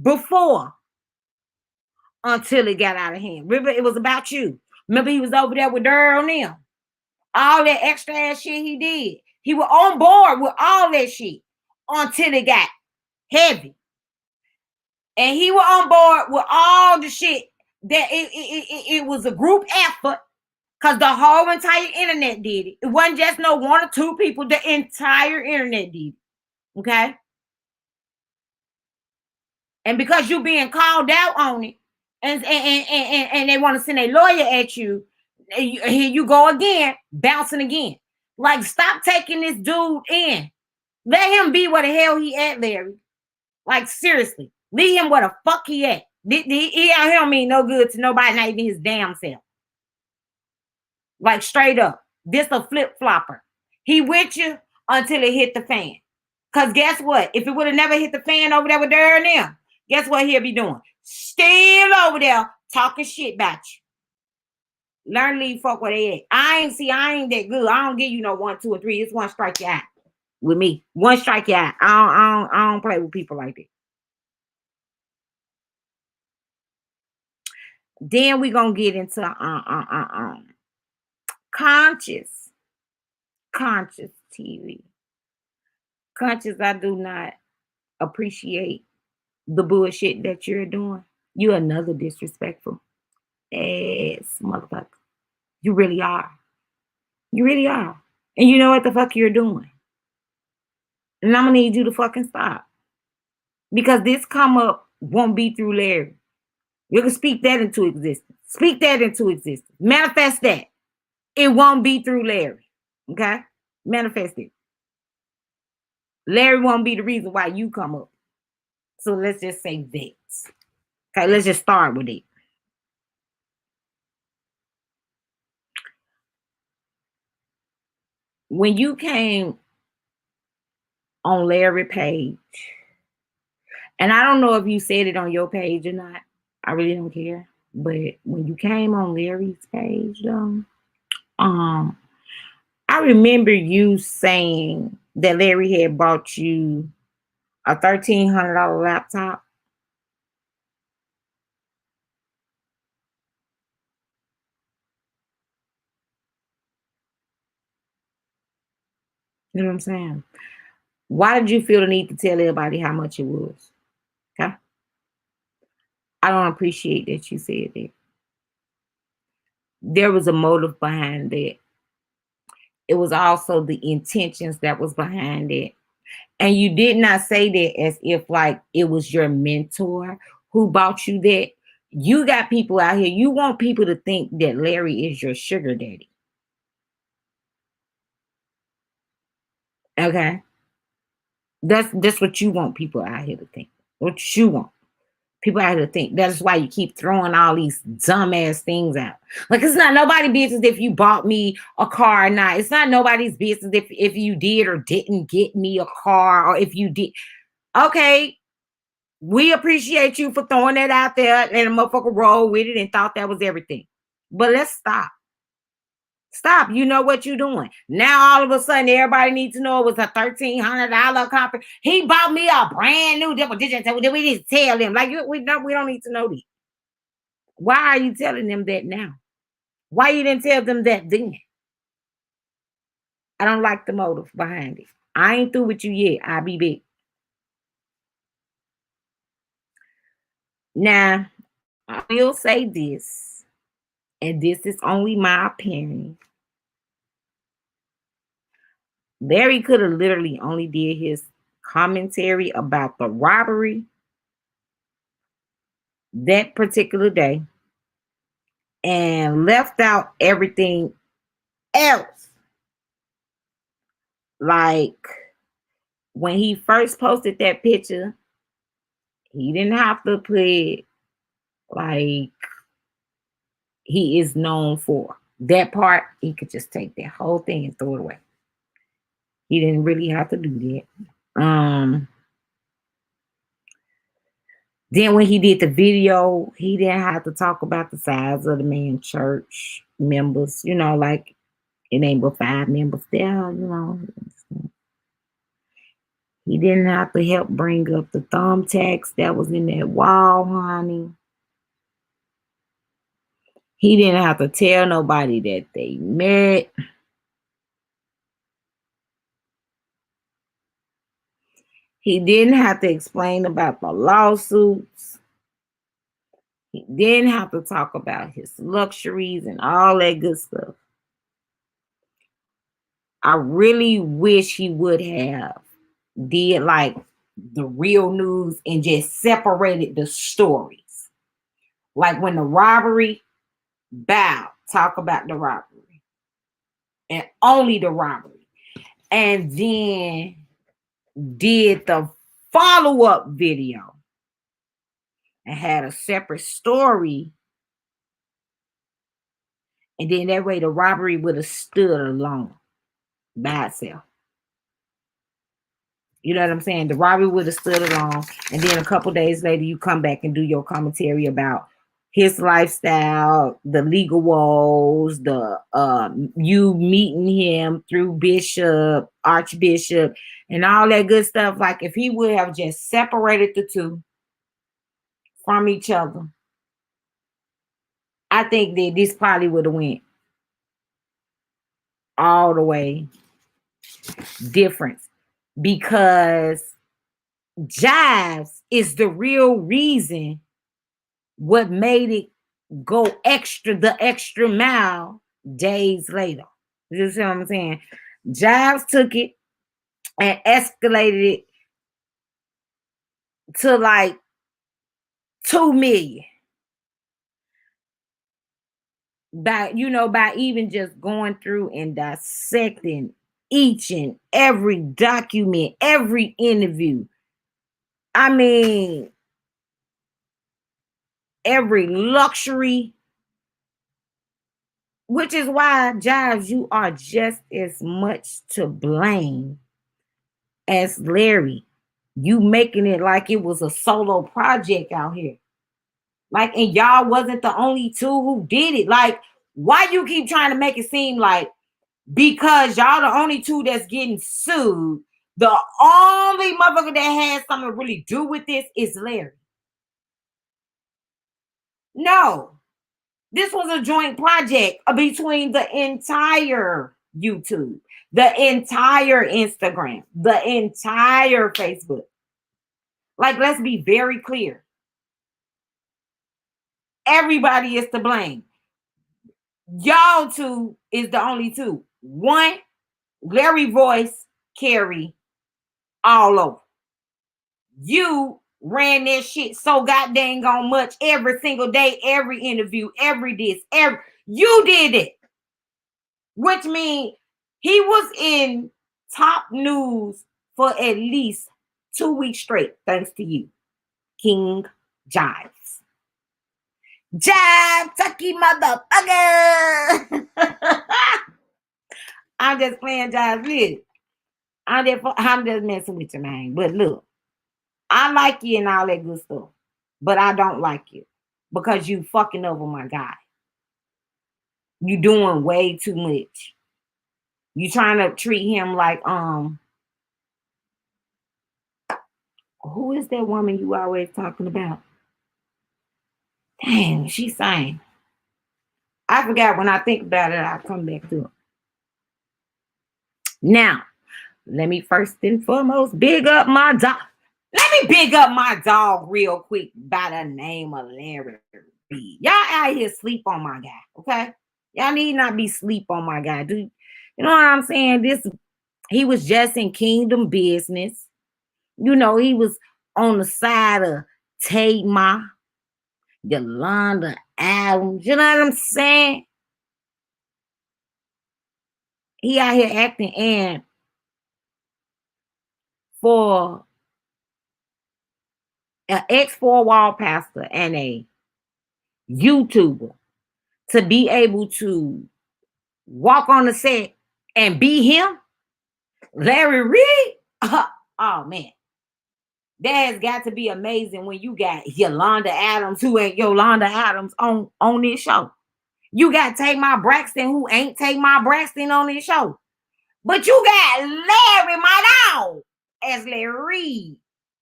S1: before until it got out of hand. Remember, it was about you. Remember, he was over there with Daryl and them. All that extra ass shit he did. He was on board with all that shit until it got heavy. And he was on board with all the shit that it was a group effort. Because the whole entire internet did it. It wasn't just no one or two people. The entire internet did it. Okay? And because you being called out on it, and they want to send a lawyer at you, here you go again, bouncing again. Like, stop taking this dude in. Let him be where the hell he at, Larry. Like, seriously. Leave him where the fuck he at. He out here don't mean no good to nobody, not even his damn self. Like, straight up. This a flip-flopper. He with you until it hit the fan. Because guess what? If it would have never hit the fan over there with Darren and them, guess what he'll be doing? Still over there talking shit about you. Learn to leave fuck where they at. I ain't that good. I don't give you no 1, 2, or 3. It's one strike you out with me. One strike you out. I don't play with people like that. Then we gonna get into ConsciouzTV. Conscious, I do not appreciate the bullshit that you're doing. You're another disrespectful ass motherfucker. You really are. You really are. And you know what the fuck you're doing. And I'm gonna need you to fucking stop. Because this come up won't be through Larry. You can speak that into existence. Speak that into existence. Manifest that. It won't be through Larry. Okay? Manifest it. Larry won't be the reason why you come up. So let's just say that. Okay, let's just start with it. When you came on Larry's page, and I don't know if you said it on your page or not. I really don't care. But when you came on Larry's page, though, I remember you saying that Larry had bought you a $1,300 laptop. You know what I'm saying? Why did you feel the need to tell everybody how much it was? Okay. I don't appreciate that you said that. There was a motive behind that. It was also the intentions that was behind it. And you did not say that as if like it was your mentor who bought you that. You got people out here. You want people to think that Larry is your sugar daddy. Okay. That's what you want people out here to think. What you want. People out here to think. That's why you keep throwing all these dumbass things out. Like, it's not nobody's business if you bought me a car or not. It's not nobody's business if you did or didn't get me a car, or if you did. Okay, we appreciate you for throwing that out there and a motherfucker roll with it and thought that was everything. But let's stop. Stop. You know what you're doing. Now all of a sudden everybody needs to know it was a $1,300 copy. He bought me a brand new devil. Did we just tell them? Like, we don't need to know that. Why are you telling them that now? Why you didn't tell them that then? I don't like the motive behind it. I ain't through with you yet. I'll be back. Now, I will say this, and this is only my opinion. Larry could have literally only did his commentary about the robbery that particular day and left out everything else. Like when he first posted that picture, he didn't have to put like he is known for. That part, he could just take that whole thing and throw it away. He didn't really have to do that. Then when he did the video, he didn't have to talk about the size of the man church members, you know, like it ain't but 5 members there, you know. He didn't have to help bring up the thumbtacks that was in that wall, honey. He didn't have to tell nobody that they met. He didn't have to explain about the lawsuits. He didn't have to talk about his luxuries and all that good stuff. I really wish he would have did like the real news and just separated the stories. Like when the robbery, bow, talk about the robbery and only the robbery. And then did the follow-up video and had a separate story. And then that way the robbery would have stood alone by itself. You know what I'm saying? The robbery would have stood alone. And then a couple days later, you come back and do your commentary about his lifestyle, the legal woes, the you meeting him through Bishop, Archbishop, and all that good stuff. Like if he would have just separated the two from each other, I think that this probably would have went all the way different, because Jives is the real reason what made it go the extra mile days later. You see what I'm saying? Jives took it and escalated it to like 2 million. By even just going through and dissecting each and every document, every interview. I mean, every luxury, which is why, Jives, you are just as much to blame as Larry. You making it like it was a solo project out here. Like, and y'all wasn't the only two who did it. Like, why you keep trying to make it seem like because y'all the only two that's getting sued, the only motherfucker that has something to really do with this is Larry? No. This was a joint project between the entire YouTube, the entire Instagram, the entire Facebook. Like, let's be very clear. Everybody is to blame. Y'all two is the only two. One, Larry voice carry all over. You ran that shit so goddamn on much every single day, every interview, every this, you did it. Which means he was in top news for at least 2 weeks straight, thanks to you, KingJives. Jive, Tucky motherfucker. I'm just playing Jive with it. I'm just messing with you, man. But look, I like you and all that good stuff, but I don't like you because you fucking over my guy. You doing way too much. You trying to treat him like who is that woman you always talking about? Damn, she's saying. I forgot. When I think about it, I'll come back to it. Now, let me first and foremost big up my dog. Let me big up my dog real quick by the name of Larry Reid. Y'all out here sleep on my guy, okay? Y'all need not be sleep on my guy. Do you know what I'm saying? He was just in kingdom business. You know, he was on the side of Tamar, Yolanda Adams. You know what I'm saying? He out here acting and for an ex-4-wall pastor and a YouTuber to be able to walk on the set and be him, Larry Reid. Oh man, that has got to be amazing when you got Yolanda Adams, who ain't Yolanda Adams on this show. You got Tamar Braxton, who ain't Tamar Braxton on this show. But you got Larry, my dog, as Larry Reid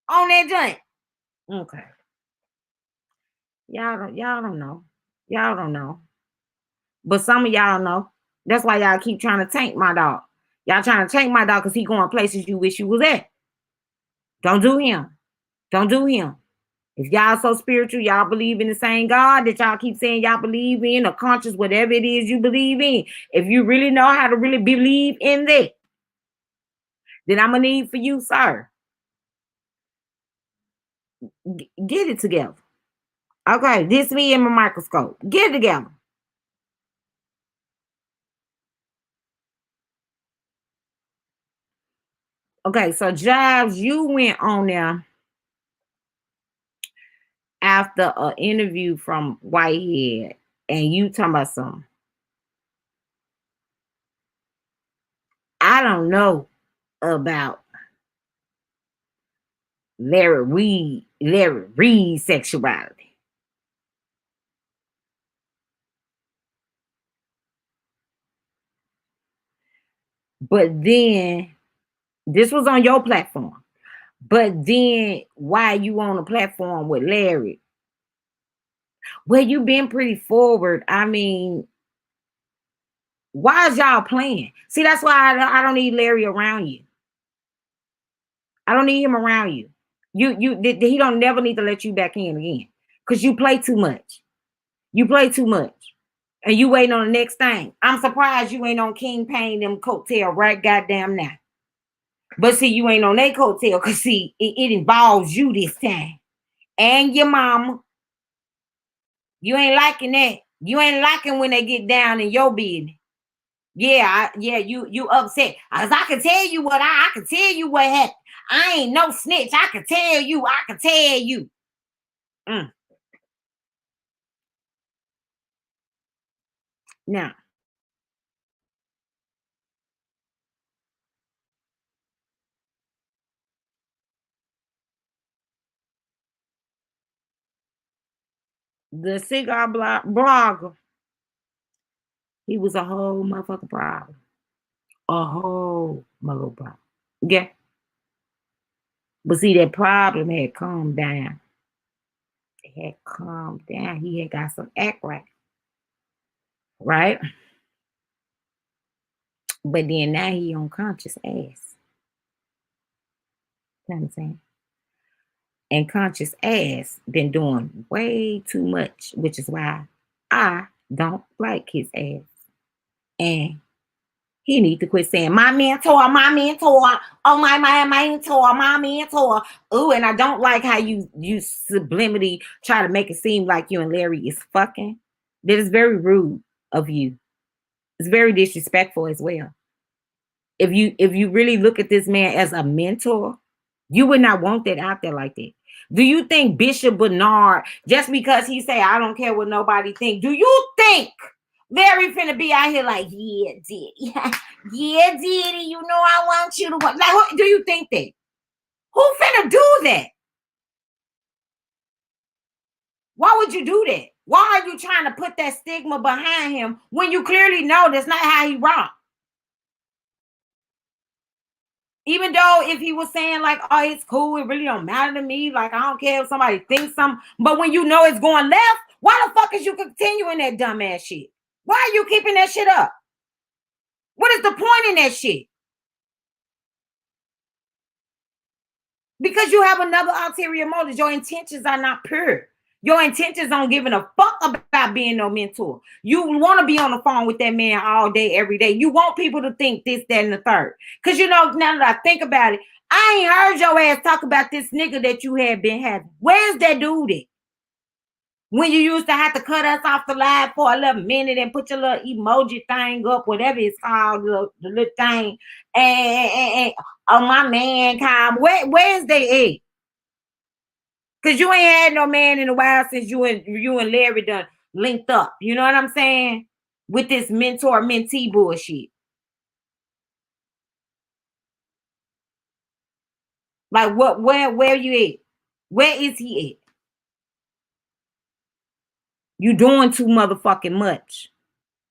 S1: on that joint. Okay. Y'all don't know. Y'all don't know. But some of y'all know. That's why y'all keep trying to tank my dog. Y'all trying to tank my dog because he going places you wish you was at. Don't do him. Don't do him. If y'all so spiritual, y'all believe in the same God that y'all keep saying y'all believe in, or conscious, whatever it is you believe in. If you really know how to really believe in that, then I'm going to need for you, sir, get it together. Okay, this me and my microscope. Get it together. Okay, so Jives, you went on there after an interview from Whitehead, and you talking about something. I don't know about Larry Reid sexuality. But then this was on your platform. But then why you on a platform with Larry? Well, you been pretty forward. I mean, why is y'all playing? See, that's why I don't need Larry around you. I don't need him around you. He don't never need to let you back in again. Because you play too much. You play too much. And you waiting on the next thing. I'm surprised you ain't on KingPain them coattail right goddamn now. But see, you ain't on that coattail because see, it involves you this time. And your mama. You ain't liking that. You ain't liking when they get down in your business. Yeah, you upset. Cause I can tell you what I can tell you what happened. I ain't no snitch. I can tell you. I can tell you. Now, the cigar blogger, he was a whole motherfucking problem. A whole mother problem. Yeah. But see, that problem had calmed down. It had calmed down. He had got some act right. Right? But then now he on conscious ass. You know what I'm saying? And conscious ass been doing way too much, which is why I don't like his ass. And he need to quit saying my mentor, oh my mentor, my mentor. Ooh, and I don't like how you sublimity try to make it seem like you and Larry is fucking. That is very rude of you. It's very disrespectful as well. If you really look at this man as a mentor, you would not want that out there like that. Do you think Bishop Bernard, just because he say I don't care what nobody think, do you think Larry finna be out here like, yeah, Diddy, yeah, Diddy, you know I want you to want. Like, what, do you think that? Who finna do that? Why would you do that? Why are you trying to put that stigma behind him when you clearly know that's not how he rock? Even though if he was saying like, oh, it's cool, it really don't matter to me. Like, I don't care if somebody thinks something. But when you know it's going left, why the fuck is you continuing that dumbass shit? Why are you keeping that shit up? What is the point in that shit? Because you have another ulterior motive. Your intentions are not pure. Your intentions on giving a fuck about being no mentor. You want to be on the phone with that man all day, every day. You want people to think this, that, and the third. Because you know, now that I think about it, I ain't heard your ass talk about this nigga that you had been having. Where's that dude at? When you used to have to cut us off the live for a little minute and put your little emoji thing up, whatever it's called, the little thing, and oh my man, Kyle, where's they at? Cause you ain't had no man in a while since you and Larry done linked up. You know what I'm saying? With this mentor mentee bullshit. Like what? Where you at? Where is he at? You doing too motherfucking much,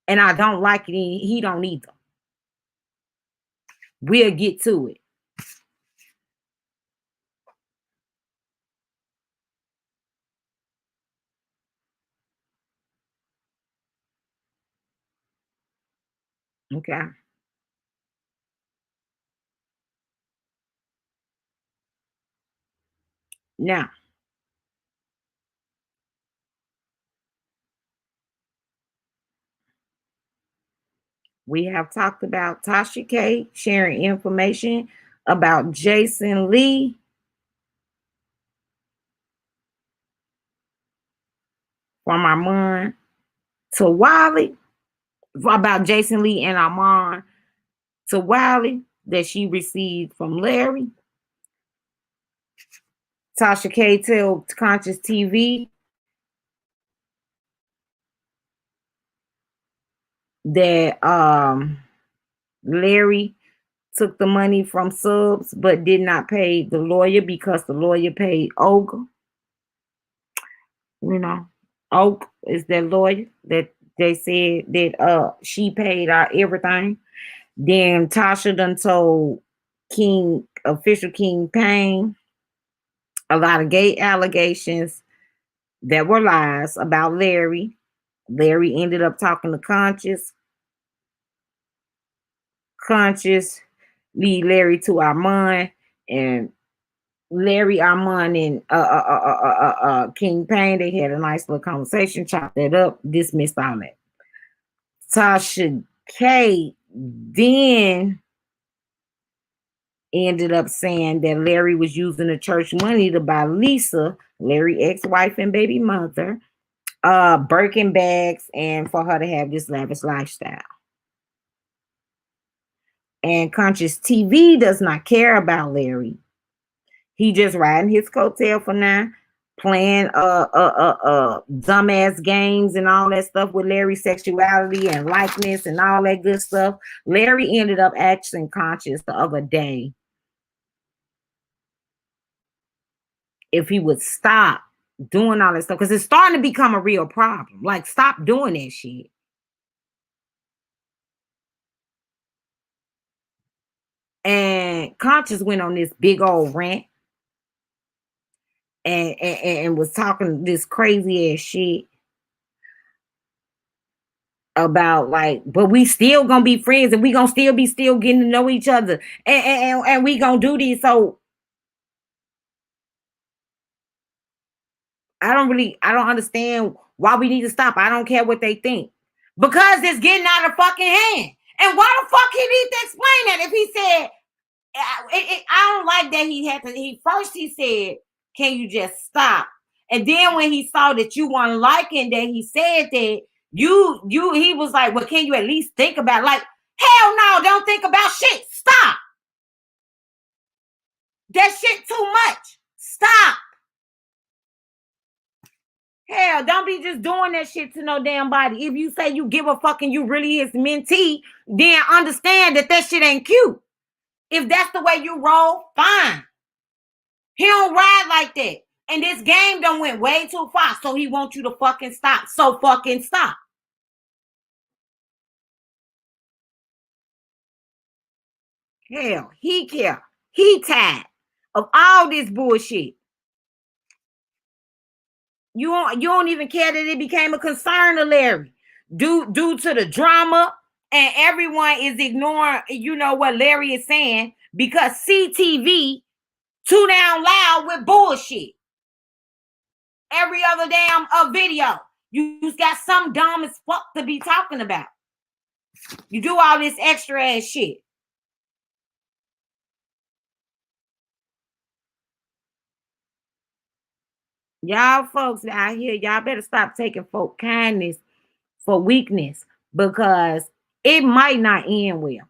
S1: and I don't like it. He don't either. We'll get to it. Okay. Now, we have talked about TashaK sharing information about Jason Lee from Armand to Wiley, about Jason Lee and Armand to Wiley that she received from Larry. TashaK told ConsciouzTV that Larry took the money from subs but did not pay the lawyer because the lawyer paid Olga. You know, Oak is that lawyer that they said that she paid our everything. Then Tasha done told official KingPain a lot of gay allegations that were lies about Larry. Larry ended up talking to Conscious lead Larry to Armand, and Larry, Armand, and KingPain. They had a nice little conversation, chopped that up, dismissed all that. TashaK then ended up saying that Larry was using the church money to buy Lisa, Larry's ex-wife and baby mother, Birkin bags, and for her to have this lavish lifestyle. And ConsciouzTV does not care about Larry. He just riding his coattail for now, playing dumbass games and all that stuff with Larry's sexuality and likeness and all that good stuff. Larry ended up asking Conscious the other day if he would stop doing all that stuff, because it's starting to become a real problem. Like, stop doing that shit. And Conscious went on this big old rant and was talking this crazy ass shit about, like, but we still gonna be friends and we gonna still getting to know each other, and we gonna do this. So I don't understand why we need to stop. I don't care what they think, because it's getting out of fucking hand. And why the fuck he need to explain that if he said I don't like that he had to. He said, "Can you just stop?" And then when he saw that you weren't liking that, he said that he was like, "Well, can you at least think about it?" Like, hell no, don't think about shit. Stop. That shit too much. Stop. Hell, don't be just doing that shit to no damn body. If you say you give a fuck and you really is mentee, then understand that shit ain't cute. If that's the way you roll, fine. He don't ride like that. And this game done went way too far. So he wants you to fucking stop. So fucking stop. Hell, he care. He tired of all this bullshit. You don't even care that it became a concern to Larry. Due to the drama, and everyone is ignoring, what Larry is saying, because CTV too down loud with bullshit. every other damn video. You got some dumb as fuck to be talking about. You do all this extra ass shit. Y'all folks out here, y'all better stop taking folk kindness for weakness, because it might not end well.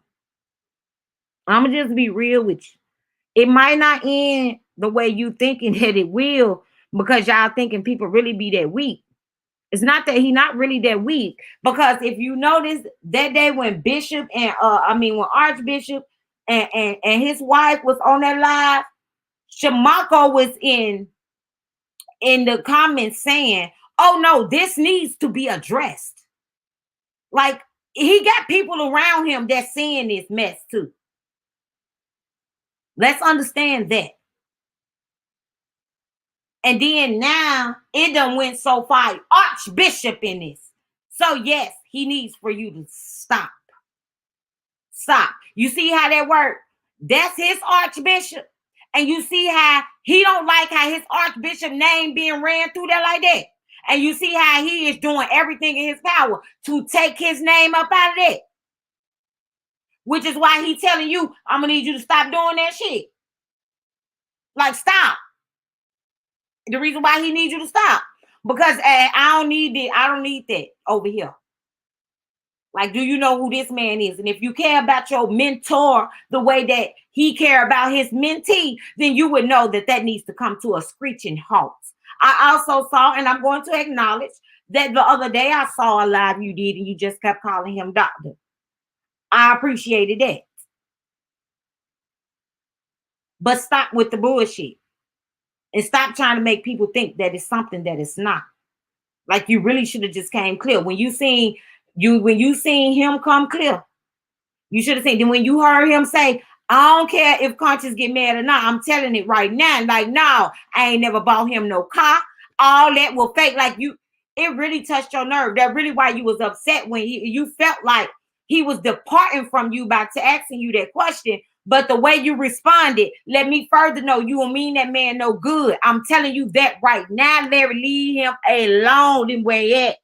S1: I'm gonna just be real with you. It might not end the way you thinking that it will, because y'all thinking people really be that weak. It's not that he not really that weak, because if you notice that day when Bishop and when Archbishop and his wife was on that live, Shamako was in the comments saying, "Oh no, this needs to be addressed." Like, he got people around him that's seeing this mess too. Let's understand that. And then now it done went so far, Archbishop in this. So yes, he needs for you to stop. Stop. You see how that work? That's his Archbishop. And you see how he don't like how his Archbishop name being ran through there like that. And you see how he is doing everything in his power to take his name up out of that. Which is why he telling you, I'm gonna need you to stop doing that shit. Like, stop. The reason why he needs you to stop, because I don't need that over here. Like, do you know who this man is? And if you care about your mentor the way that he care about his mentee, then you would know that that needs to come to a screeching halt. I also saw, and I'm going to acknowledge, that the other day I saw a live you did and you just kept calling him doctor. I appreciated that. But stop with the bullshit. And stop trying to make people think that it's something that it's not. Like, you really should have just came clear. When you seen him come clear, you should have seen. Then when you heard him say, I don't care if Conscious get mad or not, I'm telling it right now. Like, no, I ain't never bought him no car. All that will fake. Like, it really touched your nerve. That's really why you was upset when you felt like he was departing from you by asking you that question. But the way you responded, let me further know you will mean that man no good. I'm telling you that right now, Larry. Leave him alone and where at.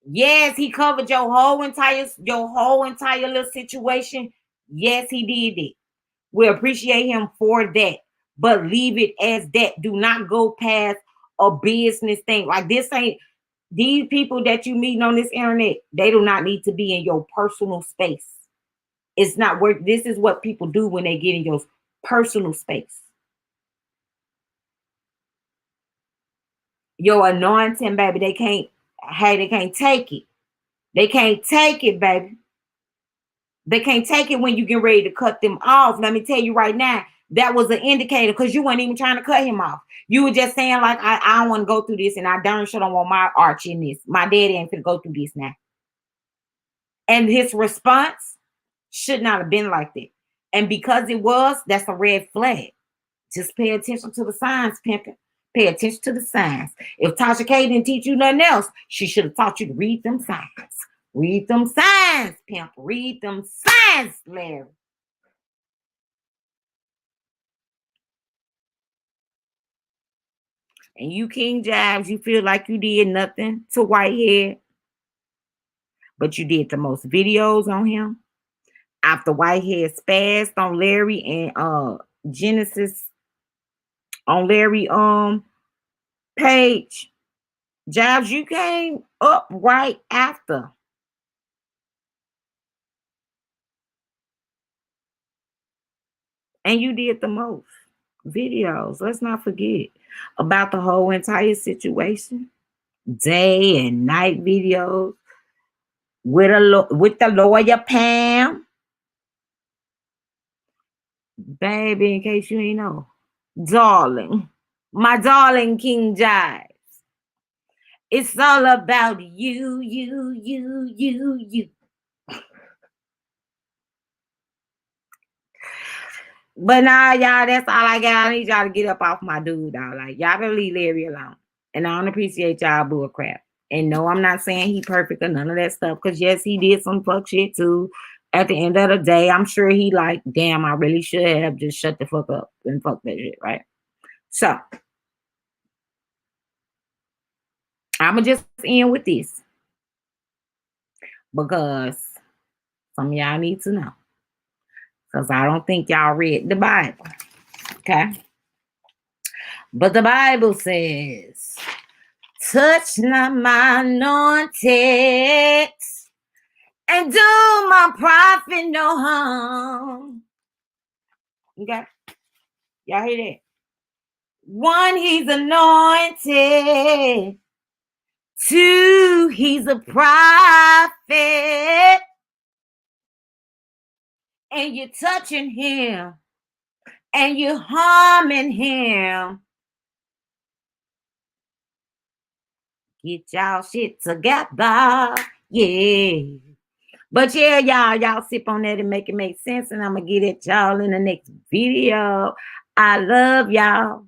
S1: Yes, he covered your whole entire little situation. Yes, he did it. We appreciate him for that. But leave it as that. Do not go past a business thing. Like, this ain't, these people that you meeting on this internet, they do not need to be in your personal space. It's not work. This is what people do when they get in your personal space. Your anointing, baby, they can't take it. They can't take it, baby. They can't take it when you get ready to cut them off. Let me tell you right now, that was an indicator, because you weren't even trying to cut him off. You were just saying, like, I don't want to go through this, and I darn sure don't want my arch in this. My daddy ain't gonna go through this now. And his response should not have been like that. And because it was, that's a red flag. Just pay attention to the signs, pimping. Pay attention to the signs. If TashaK didn't teach you nothing else, she should have taught you to read them signs. Read them signs, pimp. Read them signs, Larry. And you, KingJives, you feel like you did nothing to Whitehead, but you did the most videos on him. After Whitehead spazzed on Larry and Genesis on Larry page, Jives, you came up right after. And you did the most videos. Let's not forget about the whole entire situation. Day and night videos with the lawyer Pam. Baby, in case you ain't know. Darling. My darling KingJives. It's all about you. But nah, y'all, that's all I got. I need y'all to get up off my dude, dog. Like, y'all better leave Larry alone. And I don't appreciate y'all bull crap. And no, I'm not saying he perfect or none of that stuff. Because yes, he did some fuck shit too. At the end of the day, I'm sure he like, damn, I really should have just shut the fuck up and fuck that shit, right? So I'ma just end with this because some of y'all need to know. Because I don't think y'all read the Bible. Okay? But the Bible says, touch not my anointed and do my prophet no harm. Okay? Y'all hear that? One, he's anointed. Two, he's a prophet. And you're touching him. And you're harming him. Get y'all shit together. Yeah. But yeah, y'all sip on that and make it make sense. And I'm going to get at y'all in the next video. I love y'all.